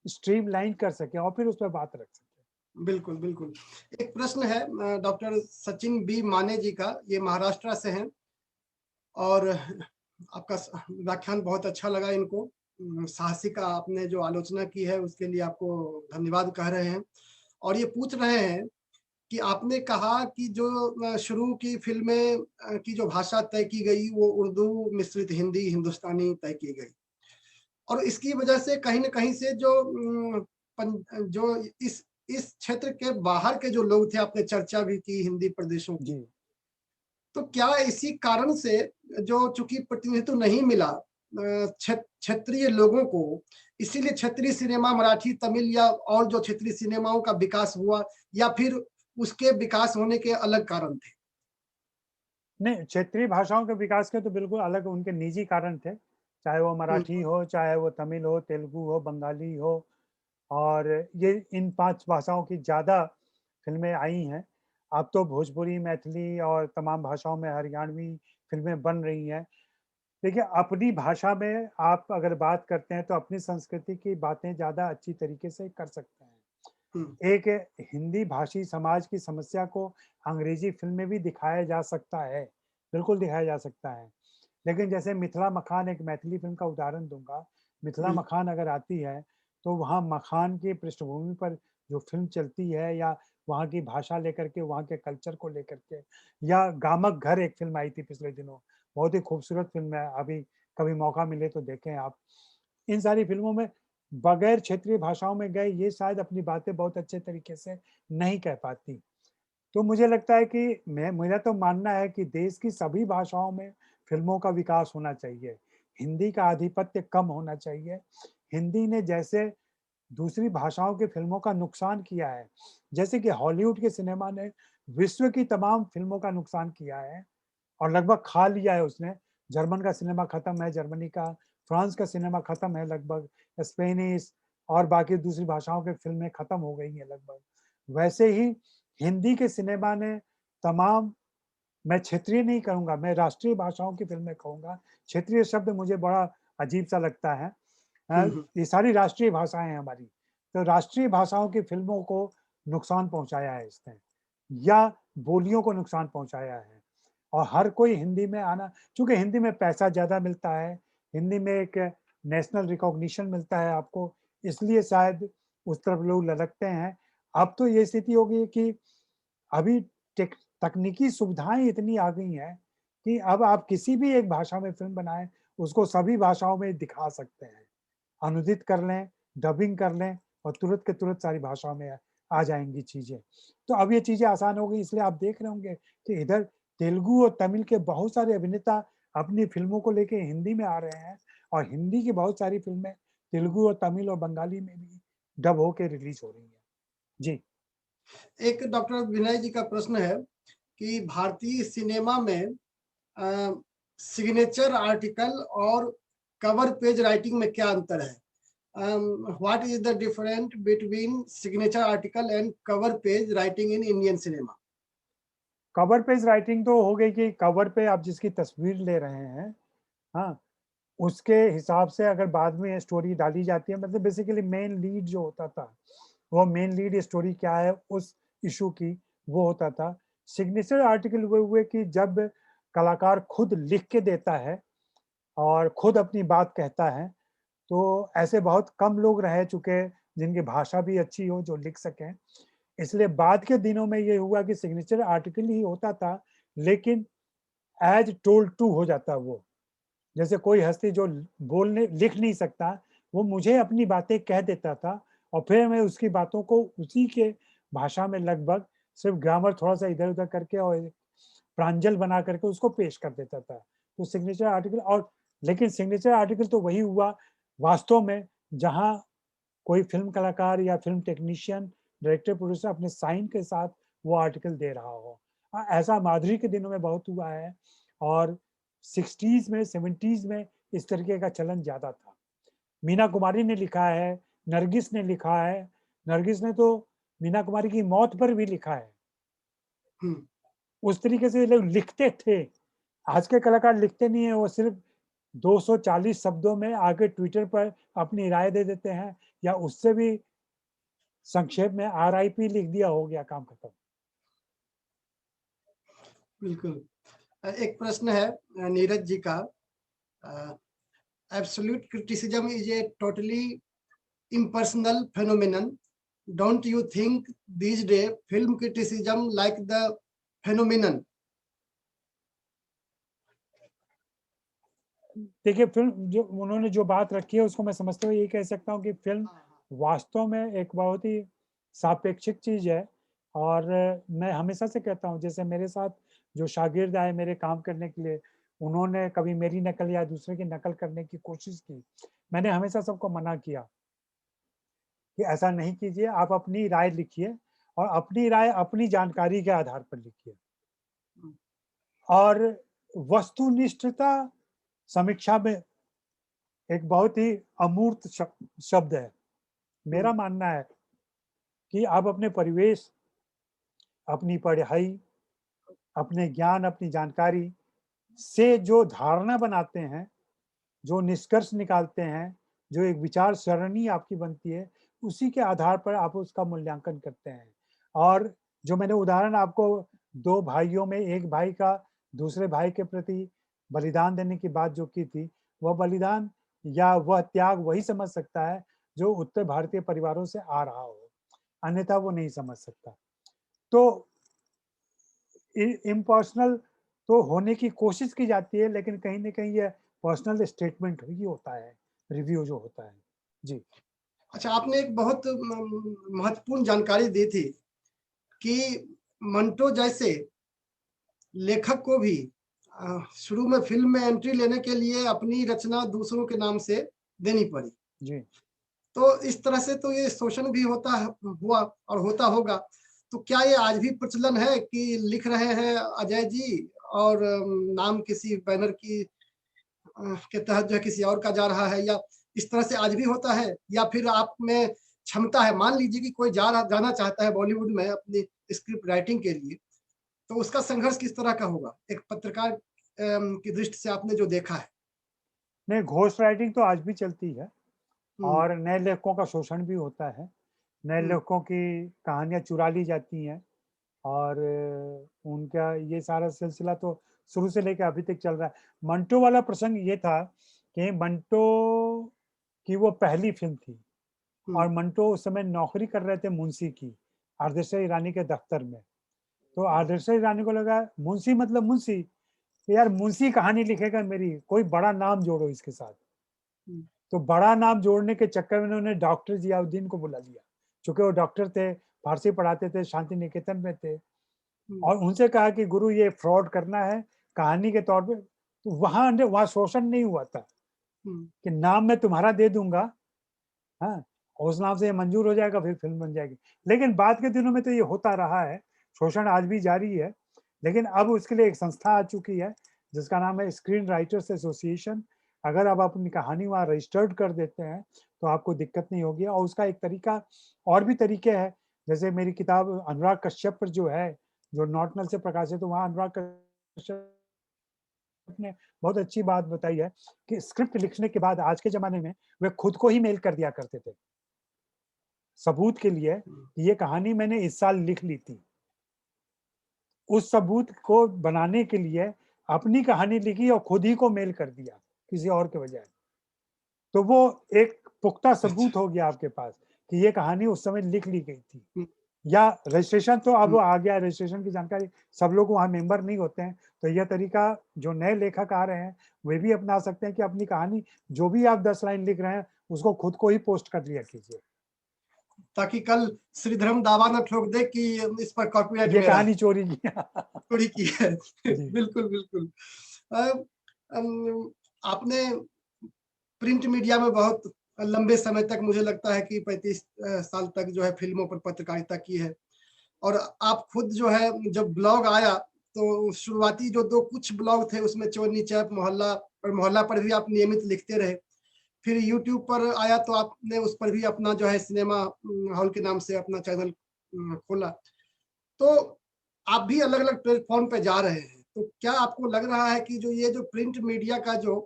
स्ट्रीमलाइन कर सकें और फिर उस पे बात रख सकें। बिल्कुल, बिल्कुल। एक प्रश्न है डॉक्टर सचिन बी माने जी का, ये महाराष्ट्र से हैं और आपका व्याख्यान बहुत अच्छा लगा इनको। साहसिक आपने जो आलोचना की है उसके लिए आपको धन्यवाद कह रहे हैं और ये पूछ रहे हैं कि आपने कहा कि जो शुरू की फ़िल्में की जो भाषा तय की गई वो उर्दू मिश्रित हिंदी, हिंदुस्तानी तय की गई और इसकी वजह से कहीं न कहीं से जो जो इस क्षेत्र के बाहर के जो लोग थे, आपने चर्चा भी की हिंदी प्रदेशों की। जी। तो क्या इसी कारण से जो चूँकि प्रतिनिधित्व नहीं मिला क्षेत्रीय लोगों को, इसीलिए क्षेत्रीय सिनेमा मराठी, तमिल या और जो क्षेत्रीय सिनेमाओं का विकास हुआ या फिर उसके विकास होने के अलग कारण थे? नहीं, क्षेत्रीय भाषाओं के विकास के तो बिल्कुल अलग उनके निजी कारण थे। चाहे वो हुँ, मराठी हुँ। हो, चाहे वो तमिल हो, तेलुगु हो, बंगाली हो और ये इन 5 भाषाओं की ज़्यादा फ़िल्में आई हैं। अब तो भोजपुरी, मैथिली और तमाम भाषाओं में हरियाणवी फ़िल्में बन रही हैं। देखिए, अपनी भाषा में आप अगर बात करते हैं, तो अपनी संस्कृति की बातें ज़्यादा अच्छी तरीके से कर सकते हैं। हुँ, एक हिंदी भाषी समाज की समस्या को अंग्रेजी फ़िल्म में भी दिखाया जा सकता है, बिल्कुल दिखाया जा सकता है। लेकिन जैसे मिथिला मखान एक मैथिली फ़िल्म का उदाहरण दूँगा। मिथिला बिल मखान अगर आती है, तो वहाँ मखान की पृष्ठभूमि पर जो फ़िल्म चलती है या वहाँ की भाषा लेकर के, वहाँ के कल्चर को लेकर के या गामक घर एक फ़िल्म आई थी पिछले दिनों, बहुत ही खूबसूरत फ़िल्म है, अभी कभी मौका मिले तो देखें आप। इन सारी फ़िल्मों में बगैर क्षेत्रीय भाषाओं में गए ये शायद अपनी बातें बहुत अच्छे तरीके से नहीं कह पाती। तो मुझे लगता है कि मैं मेरा तो मानना है कि देश की सभी भाषाओं में फ़िल्मों का विकास होना चाहिए। हिंदी का आधिपत्य कम होना चाहिए। हिंदी ने जैसे दूसरी भाषाओं की फ़िल्मों का नुकसान किया है, जैसे कि हॉलीवुड के सिनेमा ने विश्व की तमाम फ़िल्मों का नुकसान किया है और लगभग खा लिया है उसने। जर्मन का सिनेमा खत्म है, जर्मनी का, फ्रांस का सिनेमा खत्म है लगभग, स्पेनिश और बाकी दूसरी भाषाओं की फ़िल्में खत्म हो गई हैं लगभग। वैसे ही हिंदी के सिनेमा ने तमाम मैं क्षेत्रीय नहीं कहूँगा, मैं राष्ट्रीय भाषाओं की फ़िल्में कहूँगा। क्षेत्रीय शब्द मुझे बड़ा अजीब-सा लगता है। हुँ, हुँ। ये सारी राष्ट्रीय भाषाएँ हैं हमारी। तो राष्ट्रीय भाषाओं की फ़िल्मों को नुकसान पहुँचाया है इसने या बोलियों को नुकसान पहुँचाया है। और हर कोई हिंदी में आना चूँकि हिंदी में पैसा ज़्यादा मिलता है, हिंदी में एक नेशनल रिकॉग्निशन मिलता है आपको, इसलिए शायद उस तरफ लोग ललकते हैं। अब तो ये स्थिति हो गई है कि अभी टेक तकनीकी सुविधाएँ इतनी आ गई हैं कि अब आप किसी भी एक भाषा में फ़िल्म बनाएँ, उसको सभी भाषाओं में दिखा सकते हैं। अनुदित कर लें, डबिंग कर लें और तुरंत के तुरंत सारी भाषाओं में आ जाएँगी चीज़ें। तो अब ये चीज़ें आसान हो गई इसलिए आप देख रहे होंगे कि इधर तेलुगु और तमिल के बहुत सारे अभिनेता अपनी फ़िल्मों को लेके हिंदी में आ रहे हैं और हिंदी की बहुत सारी फ़िल्में तेलुगु और तमिल और बंगाली में भी डब होके रिलीज़ हो रही हैं। जी। एक डॉक्टर विनय जी का प्रश्न है कि भारतीय सिनेमा में सिग्नेचर आर्टिकल और कवर पेज राइटिंग में क्या अंतर है? What is the difference between signature article and cover page writing in Indian cinema? Cover page writing तो हो गई कि कवर पे आप जिसकी तस्वीर ले रहे हैं, हाँ, उसके हिसाब से अगर बाद में स्टोरी डाली जाती है, मतलब बेसिकली मेन लीड जो होता था, वो मेन लीड स्टोरी क्या है उस इशू की, वो होता था। सिग्नेचर आर्टिकल वो हुए कि जब कलाकार खुद लिख के देता है और खुद अपनी बात कहता है, तो ऐसे बहुत कम लोग रह चुके जिनकी भाषा भी अच्छी हो, जो लिख सकें। इसलिए बाद के दिनों में ये हुआ कि सिग्नेचर आर्टिकल ही होता था, लेकिन एज टोल्ड टू हो जाता वो। जैसे कोई हस्ती जो बोलने लिख नहीं सकता, वो मुझे अपनी बातें कह देता था और फिर मैं उसकी बातों को उसी के भाषा में लगभग सिर्फ ग्रामर थोड़ा-सा इधर-उधर करके और प्रांजल बना करके उसको पेश कर देता था। तो सिग्नेचर आर्टिकल और लेकिन सिग्नेचर आर्टिकल तो वही हुआ वास्तव में जहाँ कोई फ़िल्म कलाकार या फ़िल्म टेक्नीशियन, डायरेक्टर, प्रोड्यूसर अपने साइन के साथ वो आर्टिकल दे रहा हो। ऐसा माधुरी के दिनों में बहुत हुआ है और 60s में, 70s में इस तरीके का चलन ज़्यादा था। मीना कुमारी ने लिखा है, नरगिस ने लिखा है, नरगिस ने तो मीना कुमारी की मौत पर भी लिखा है। हुँ, उस तरीके से लोग लिखते थे। आज के कलाकार लिखते नहीं है, वो सिर्फ़ 240 शब्दों में आके ट्विटर पर अपनी राय दे देते हैं या उससे भी संक्षेप में आरआईपी लिख दिया, हो गया काम खत्म। बिल्कुल। एक प्रश्न है नीरज जी का, absolute criticism is a totally impersonal phenomenon. Don't you think these days film criticism like the phenomenon? देखिए फ़िल्म जो उन्होंने जो बात रखी है उसको मैं समझते हुए ये कह सकता हूँ कि फ़िल्म वास्तव में एक बहुत ही सापेक्षिक चीज़ है और मैं हमेशा से कहता हूँ जैसे मेरे साथ जो शागिर्द आए मेरे काम करने के लिए, उन्होंने कभी मेरी नकल या दूसरे की नकल करने की कोशिश की। मैंने हमेशा सबको मना किया कि ऐसा नहीं कीजिए, आप अपनी राय लिखिए और अपनी राय अपनी जानकारी के आधार पर लिखिए। और वस्तुनिष्ठता समीक्षा में एक बहुत ही अमूर्त शब्द है। हम्म, मेरा मानना है कि आप अपने परिवेश, अपनी पढ़ाई, अपने ज्ञान, अपनी जानकारी से जो धारणा बनाते हैं, जो निष्कर्ष निकालते हैं, जो एक विचार सरणी आपकी बनती है, उसी के आधार पर आप उसका मूल्यांकन करते हैं। और जो मैंने उदाहरण आपको 2 भाइयों में एक भाई का दूसरे भाई के प्रति बलिदान देने की बात जो की थी, वह बलिदान या वह त्याग वही समझ सकता है, जो उत्तर भारतीय परिवारों से आ रहा हो, अन्यथा वो नहीं समझ सकता। तो इम्पर्सनल तो होने की कोशिश की जाती है, लेकिन कहीं न कहीं ये पर्सनल स्टेटमेंट ही होता है, रिव्यू जो होता है। जी। अच्छा, आपने एक बहुत महत्वपूर्ण जानकारी दी थी कि मंटो जैसे लेखक को भी शुरू में फिल्म में एंट्री लेने के लिए अपनी रचना दूसरों के नाम से देनी पड़ी। जी। तो इस तरह से तो ये शोषण भी होता हुआ और होता होगा। तो क्या ये आज भी प्रचलन है कि लिख रहे हैं अजय जी और नाम किसी बैनर की के तहत जो है किसी और का जा रहा है, या इस तरह से आज भी होता है, या फिर आप में क्षमता है, मान लीजिए कि कोई जाना चाहता है बॉलीवुड में अपनी स्क्रिप्ट राइटिंग के लिए, तो उसका संघर्ष किस तरह का होगा? एक पत्रकार की दृष्टि से आपने जो देखा है। नहीं, घोस्ट राइटिंग तो आज भी चलती है हुँ, और नए लेखकों का शोषण भी होता है। नए हुँ, लेखकों की कहानियाँ चुरा ली जाती हैं और उनका ये सारा सिलसिला तो शुरू से लेके अभी तक चल रहा है। मंटो वाला प्रसंग ये था कि मंटो की वो पहली फ़िल्म थी हुँ, और मंटो उस समय नौकरी कर रहे थे मुंशी की, आदर्श ईरानी के दफ्तर में। तो आदर्श ईरानी को लगा मुंशी मतलब मुंशी, तो यार मुंशी कहानी लिखेगा मेरी, कोई बड़ा नाम जोड़ो इसके साथ। हुँ, तो बड़ा नाम जोड़ने के चक्कर में उन्होंने डॉक्टर जियाउद्दीन को बुला लिया, चूँकि वो डॉक्टर थे, फारसी पढ़ाते थे, शांति निकेतन में थे हुँ, और उनसे कहा कि गुरु ये फ्रॉड करना है, कहानी के तौर पे। तो वहाँ शोषण नहीं हुआ था हुँ, कि नाम मैं तुम्हारा दे दूँगा, हाँ? और उस नाम से ये मंजूर हो जाएगा, फिर फिल्म बन जाएगी। लेकिन बाद के दिनों में तो ये होता रहा है, शोषण आज भी जारी है, लेकिन अब उसके लिए एक संस्था आ चुकी है जिसका नाम है स्क्रीन राइटर्स एसोसिएशन। अगर आप अपनी कहानी वहाँ रजिस्टर्ड कर देते हैं तो आपको दिक्कत नहीं होगी। और उसका एक तरीका, और भी तरीके हैं, जैसे मेरी किताब अनुराग कश्यप पर जो है, जो नॉर्टनल से प्रकाशित, तो वहाँ अनुराग कश्यप ने बहुत अच्छी बात बताई है कि स्क्रिप्ट लिखने के बाद आज के ज़माने में वे खुद को ही मेल कर दिया करते थे, सबूत के लिए कि ये कहानी मैंने इस साल लिख ली थी। उस सबूत को बनाने के लिए अपनी कहानी लिखी और खुद ही को मेल कर दिया, किसी और के बजाय। तो वो एक पुख्ता सबूत अच्छा। हो गया आपके पास कि ये कहानी उस समय लिख ली गई थी। हम्म, या रजिस्ट्रेशन तो अब हम्म, आ गया, रजिस्ट्रेशन की जानकारी, सब लोग वहाँ मेंबर नहीं होते हैं, तो यह तरीका जो नए लेखक आ रहे हैं वे भी अपना सकते हैं कि अपनी कहानी जो भी आप 10 लाइन लिख रहे हैं उसको खुद को ही पोस्ट कर लिया कीजिए। ताकि कल श्रीधरम दावा न ठोक दे कि इस पर कॉपीराइट ये मेरा है, कहानी चोरी की। चोरी की है। जी। बिल्कुल बिल्कुल। अ, आपने प्रिंट मीडिया में बहुत लंबे समय तक, मुझे लगता है कि 35 साल तक जो है फिल्मों पर पत्रकारिता की है। और आप खुद जो है, जब ब्लॉग आया तो शुरुआती जो दो कुछ ब्लॉग थे उसमें चोरनी चैप, मोहल्ला, और मोहल्ला पर भी आप नियमित लिखते रहे। फिर यूट्यूब पर आया तो आपने उस पर भी अपना जो है सिनेमा हॉल के नाम से अपना चैनल खोला। तो आप भी अलग अलग प्लेटफॉर्म पे जा रहे हैं, तो क्या आपको लग रहा है कि जो ये जो प्रिंट मीडिया का जो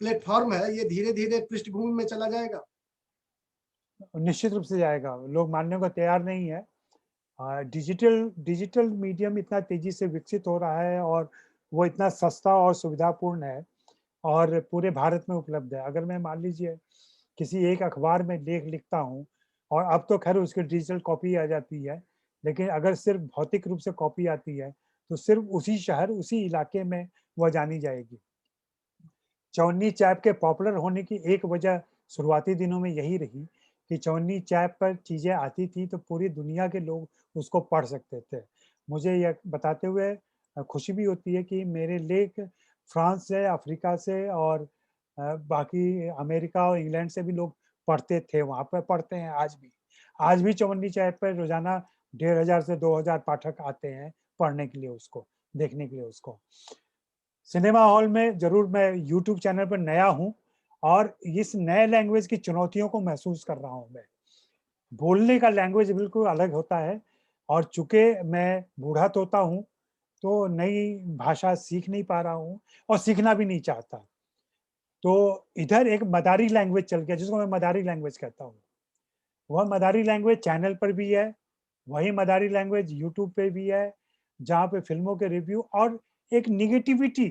प्लेटफॉर्म है ये धीरे धीरे पृष्ठभूमि में चला जाएगा? निश्चित रूप से जाएगा, लोग मानने को तैयार नहीं है। डिजिटल डिजिटल मीडियम इतना तेजी से विकसित हो रहा है और वो इतना सस्ता और सुविधापूर्ण है और पूरे भारत में उपलब्ध है। अगर मैं मान लीजिए किसी एक अखबार में लेख लिखता हूँ, और अब तो खैर उसकी डिजिटल कॉपी आ जाती है, लेकिन अगर सिर्फ भौतिक रूप से कॉपी आती है तो सिर्फ उसी शहर, उसी इलाके में वह जानी जाएगी। चवन्नी चैप के पॉपुलर होने की एक वजह शुरुआती दिनों में यही रही कि चवन्नी चैप पर चीज़ें आती थी तो पूरी दुनिया के लोग उसको पढ़ सकते थे। मुझे यह बताते हुए खुशी भी होती है कि मेरे लेख फ्रांस से, अफ्रीका से और बाकी अमेरिका और इंग्लैंड से भी लोग पढ़ते थे, वहाँ पर पढ़ते हैं आज भी। आज भी चवन्नी चैप पर रोज़ाना 1500 से 2000 पाठक आते हैं पढ़ने के लिए उसको, देखने के लिए उसको। सिनेमा हॉल में ज़रूर, मैं यूट्यूब चैनल पर नया हूँ और इस नए लैंग्वेज की चुनौतियों को महसूस कर रहा हूँ मैं। बोलने का लैंग्वेज बिल्कुल अलग होता है और चूँकि मैं बूढ़ा तोता हूँ, तो नई भाषा सीख नहीं पा रहा हूँ और सीखना भी नहीं चाहता। तो इधर एक मदारी लैंग्वेज चल गया जिसको मैं मदारी लैंग्वेज कहता हूँ। वह मदारी लैंग्वेज चैनल पर भी है, वही मदारी लैंग्वेज यूट्यूब पे भी है, जहाँ पे फ़िल्मों के रिव्यू और एक नेगेटिविटी,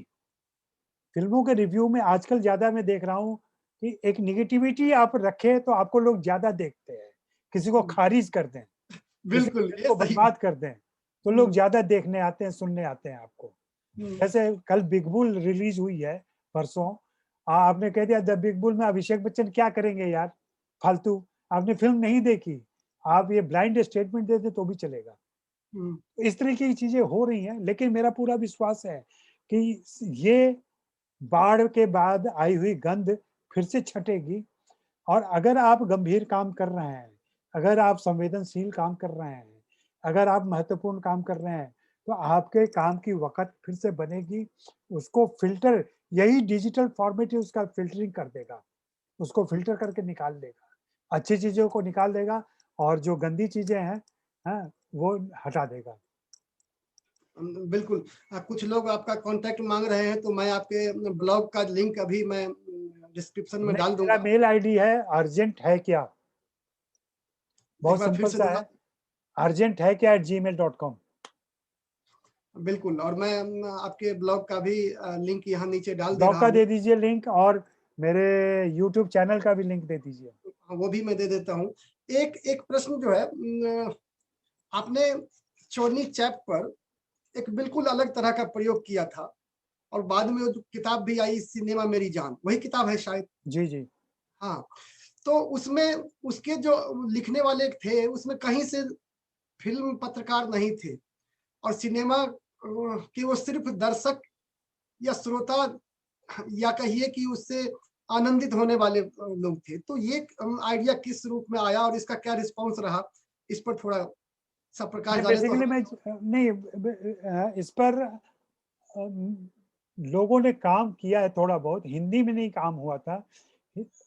फ़िल्मों के रिव्यू में आजकल ज़्यादा मैं देख रहा हूँ कि एक नेगेटिविटी आप रखें तो आपको लोग ज़्यादा देखते हैं। किसी को खारिज कर दें, किसी बिल्कुल, फ़िल्म ये को सही बर्बाद कर दें, तो लोग है। ज़्यादा देखने आते हैं, सुनने आते हैं आपको। जैसे कल बिग बुल रिलीज़ हुई है परसों, आपने कह दिया द बिग बुल में अभिषेक बच्चन क्या करेंगे यार, फालतू, आपने फ़िल्म नहीं देखी, आप ये ब्लाइंड स्टेटमेंट दे दें तो भी चलेगा। हुँ, इस तरीके की चीज़ें हो रही हैं, लेकिन मेरा पूरा विश्वास है कि ये बाढ़ के बाद आई हुई गंध फिर से छटेगी। और अगर आप गंभीर काम कर रहे हैं, अगर आप संवेदनशील काम कर रहे हैं, अगर आप महत्वपूर्ण काम कर रहे हैं, तो आपके काम की वक़्त फिर से बनेगी। उसको फ़िल्टर, यही डिजिटल फ़ॉर्मेट ही उसका फ़िल्टरिंग कर देगा, उसको फ़िल्टर करके निकाल देगा। अच्छी चीज़ों को निकाल देगा और जो गंदी चीज़ें हैं, हाँ, वो हटा देगा। बिल्कुल। कुछ लोग आपका कॉन्टैक्ट माँग रहे हैं, तो मैं आपके ब्लॉग का लिंक अभी मैं डिस्क्रिप्शन में नहीं, डाल मेरा दूँगा। मेल आईडी है अर्जेंट है क्या? एक बहुत बार फिर सिंपल से सा दोहरा। है, अर्जेंट है क्या @gmail.com। बिल्कुल, और मैं आपके ब्लॉग का भी लिंक यहाँ नीचे डाल दे ब्लॉग रहा का हूँ। दे दीजिए लिंक और मेरे यूट्यूब चैनल का भी लिंक दे दीजिए। हाँ, वो भी मैं दे देता हूँ। एक एक प्रश्न जो है, आपने चोरनी चैप पर एक बिल्कुल अलग तरह का प्रयोग किया था, और बाद में वो जो किताब भी आई, सिनेमा मेरी जान, वही किताब है शायद? जी, जी। हाँ, तो उसमें उसके जो लिखने वाले थे, उसमें कहीं से फ़िल्म पत्रकार नहीं थे, और सिनेमा कि वो सिर्फ़ दर्शक या श्रोता, या कहिए कि उससे आनंदित होने वाले लोग थे। तो ये आइडिया किस रूप में आया और इसका क्या रिस्पॉन्स रहा? इस पर थोड़ा सा प्रकाश नहीं, डालें तो बेसिकली हम। मैं नहीं इस पर लोगों ने काम किया है थोड़ा बहुत, हिंदी में नहीं काम हुआ था।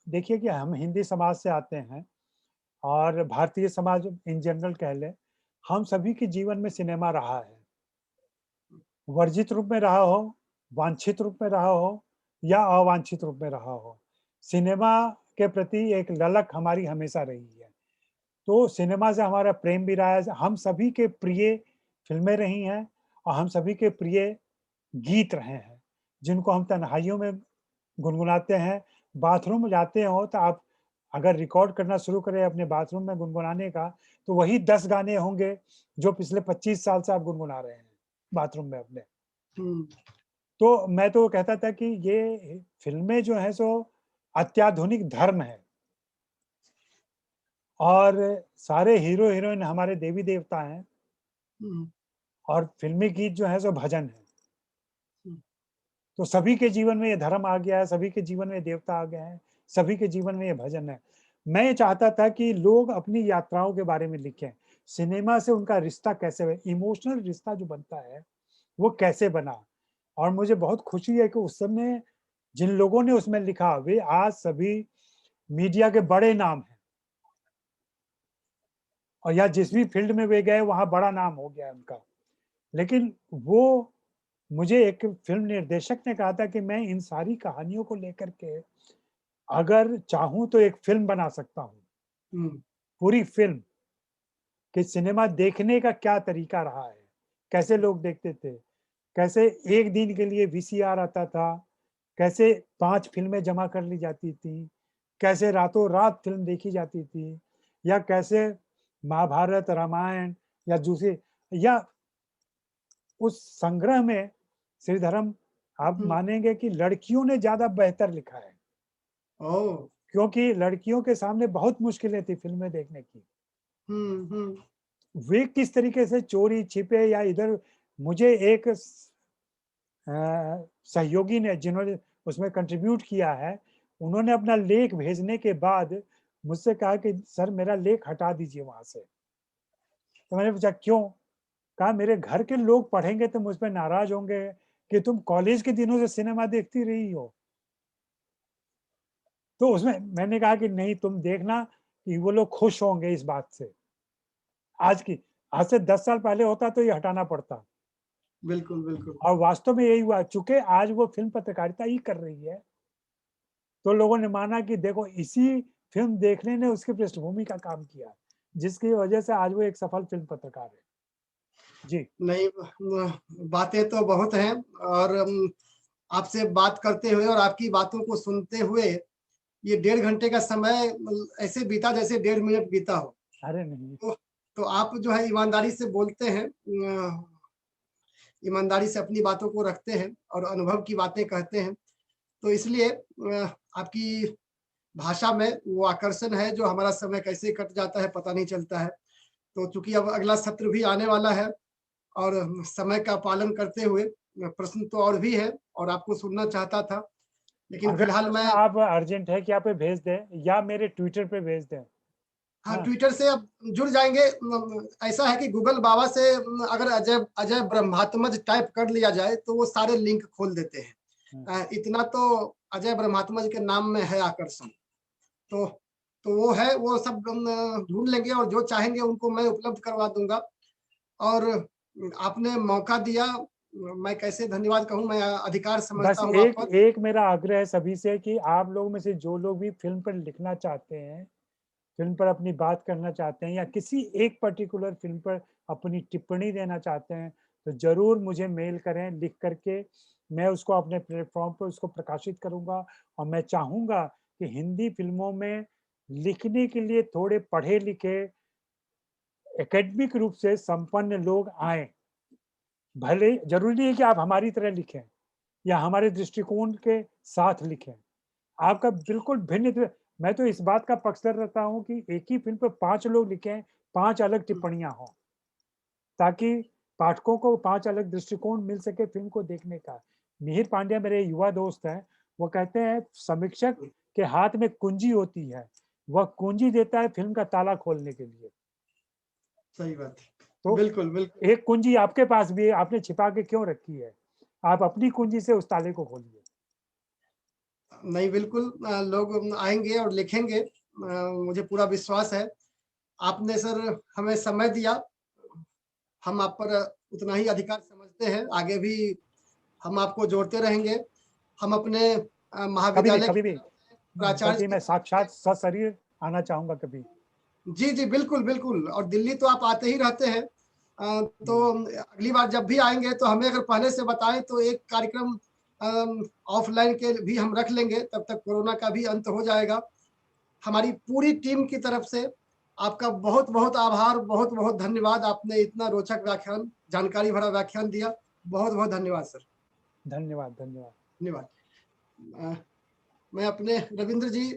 देखिए कि हम हिंदी समाज से आते हैं और भारतीय समाज इन जनरल कह लें, हम सभी के जीवन में सिनेमा रहा है। वर्जित रूप में रहा हो, वांछित रूप में रहा हो या अवांछित रूप में रहा हो, सिनेमा के प्रति एक ललक हमारी हमेशा रही है। तो सिनेमा से हमारा प्रेम भी रहा है, हम सभी के प्रिय फ़िल्में रही हैं और हम सभी के प्रिय गीत रहे हैं, जिनको हम तन्हाइयों में गुनगुनाते हैं। बाथरूम में जाते हो तो आप अगर रिकॉर्ड करना शुरू करें अपने बाथरूम में गुनगुनाने का, तो वही 10 गाने होंगे जो पिछले 25 साल से आप गुनगुना रहे हैं, बाथरूम में अपने। हुँ, तो मैं तो कहता था कि ये फ़िल्में जो हैं सो अत्याधुनिक धर्म है और सारे हीरो-हीरोइन हमारे देवी-देवता हैं हुँ, और फ़िल्मी गीत जो हैं सो भजन हैं। हुँ, तो सभी के जीवन में ये धर्म आ गया है, सभी के जीवन में देवता आ गए हैं, सभी के जीवन में ये भजन है। मैं ये चाहता था कि लोग अपनी यात्राओं के बारे में लिखें, सिनेमा से उनका रिश्ता कैसे इमोशनल रिश्ता जो बनता है, वो कैसे बना? और मुझे बहुत खुशी है कि उस समय जिन लोगों ने उसमें लिखा, वे आज सभी मीडिया के बड़े नाम हैं और या जिस भी फ़ील्ड में वे गए, वहाँ बड़ा नाम हो गया है उनका। लेकिन वो मुझे एक फ़िल्म निर्देशक ने कहा था कि मैं इन सारी कहानियों को लेकर के अगर चाहूँ तो एक फ़िल्म बना सकता हूँ, हुँ, पूरी फ़िल्म कि सिनेमा देखने का क्या तरीका रहा है, कैसे लोग देखते थे, कैसे एक दिन के लिए वीसीआर आता था, कैसे 5 फ़िल्में जमा कर ली जाती थी, कैसे रातों-रात फ़िल्म देखी जाती थी या कैसे महाभारत, रामायण या दूसरे या उस संग्रह में श्रीधरम आप हुँ, मानेंगे कि लड़कियों ने ज़्यादा बेहतर लिखा है, ओह! क्योंकि लड़कियों के सामने बहुत मुश्किलें थी फ़िल्में देखने की। हुँ, हुँ, वे किस तरीके से चोरी छिपे या इधर मुझे एक सहयोगी ने जिन्होंने उसमें कंट्रीब्यूट किया है, उन्होंने अपना लेख भेजने के बाद मुझसे कहा कि सर मेरा लेख हटा दीजिए वहाँ से। तो मैंने पूछा क्यों? कहा मेरे घर के लोग पढ़ेंगे तो मुझ पे नाराज़ होंगे कि तुम कॉलेज के दिनों से सिनेमा देखती रही हो। तो उसमें मैंने कहा कि नहीं तुम देखना कि वो लोग खुश होंगे इस बात से। आज से 10 साल पहले होता तो ये हटाना पड़ता बिल्कुल, बिल्कुल। और वास्तव में यही हुआ चूँकि आज वो फ़िल्म पत्रकारिता ही कर रही है, तो लोगों ने माना कि देखो इसी फ़िल्म देखने ने उसकी पृष्ठभूमि का काम किया, जिसकी वजह से आज वो एक सफल फ़िल्म पत्रकार है। जी, नहीं बातें तो बहुत हैं और आपसे बात करते हुए और आपकी बातों को सुनते हुए ये 1.5 घंटे का समय ऐसे बीता जैसे 1.5 मिनट बीता हो। अरे नहीं, तो तो आप जो है ईमानदारी से बोलते हैं, ईमानदारी से अपनी बातों को रखते हैं और अनुभव की बातें कहते हैं। तो इसलिए आपकी भाषा में वो आकर्षण है जो हमारा समय कैसे कट जाता है पता नहीं चलता है। तो चूँकि अब अगला सत्र भी आने वाला है और समय का पालन करते हुए प्रश्न तो और भी है और आपको सुनना चाहता था। लेकिन अगर फिलहाल प्रश्न मैं आप अर्जेंट है कि आप भेज दें या मेरे ट्विटर पे भेज दें। हाँ, हाँ, ट्विटर से अब जुड़ जाएँगे। ऐसा है कि गूगल बाबा से अगर अजय अजय ब्रह्मात्मज टाइप कर लिया जाए तो वो सारे लिंक खोल देते हैं। हाँ। इतना तो अजय ब्रह्मात्मज के नाम में है आकर्षण। तो तो वो है, वो सब ढूँढ लेंगे और जो चाहेंगे उनको मैं उपलब्ध करवा दूँगा। और आपने मौका दिया, मैं कैसे धन्यवाद कहूँ, मैं अधिकार बस समझता हूँ आप एक पर। एक मेरा आग्रह है सभी से कि आप लोगों में से जो लोग भी फ़िल्म पर लिखना चाहते हैं, फ़िल्म पर अपनी बात करना चाहते हैं या किसी एक पर्टिकुलर फ़िल्म पर अपनी टिप्पणी देना चाहते हैं, तो ज़रूर मुझे मेल करें लिख कर के, मैं उसको अपने प्लेटफ़ॉर्म पे उसको प्रकाशित करूँगा और मैं चाहूँगा कि हिंदी फ़िल्मों में लिखने के लिए थोड़े पढ़े-लिखे, एकेडमिक रूप से संपन्न लोग आएँ। भले ज़रूरी नहीं है कि आप हमारी तरह लिखें या हमारे दृष्टिकोण के साथ लिखें। आपका बिल्कुल भिन्न मैं तो इस बात का पक्षधर रहता हूँ कि एक ही फ़िल्म पे 5 लोग लिखें, 5 अलग हुँ, टिप्पणियाँ हों, ताकि पाठकों को 5 अलग दृष्टिकोण मिल सके फ़िल्म को देखने का। मिहिर पांड्या मेरे युवा दोस्त हैं, वो कहते हैं समीक्षक के हाथ में कुंजी होती है, वह कुंजी देता है फिल्म का ताला खोलने के लिए। सही बात है। तो बिल्कुल, बिल्कुल। एक कुंजी आपके पास भी है, आपने छिपा के क्यों रखी है? आप अपनी कुंजी से उस ताले को खोलिए। नहीं, बिल्कुल लोग आएँगे और लिखेंगे, मुझे पूरा विश्वास है। आपने सर हमें समय दिया, हम आप पर उतना ही अधिकार समझते हैं, आगे भी हम आपको जोड़ते रहेंगे। हम अपने कभी भी, महाविद्यालय के कभी भी, प्राचार्य बल्कि से मैं साक्षात सशरीर आना चाहूँगा कभी। जी, जी, बिल्कुल, बिल्कुल और दिल्ली तो आप आते ही रहते हैं। तो हुँ, अगली बार जब भी आएँगे तो हमें अगर पहले से बताएँ तो एक कार्यक्रम ऑफ़लाइन के भी हम रख लेंगे, तब तक कोरोना का भी अंत हो जाएगा। हमारी पूरी टीम की तरफ से आपका बहुत-बहुत आभार, बहुत-बहुत धन्यवाद। आपने इतना रोचक व्याख्यान, जानकारी भरा व्याख्यान दिया। बहुत-बहुत धन्यवाद सर। धन्यवाद, धन्यवाद। धन्यवाद। अ, मैं अपने रविंद्र जी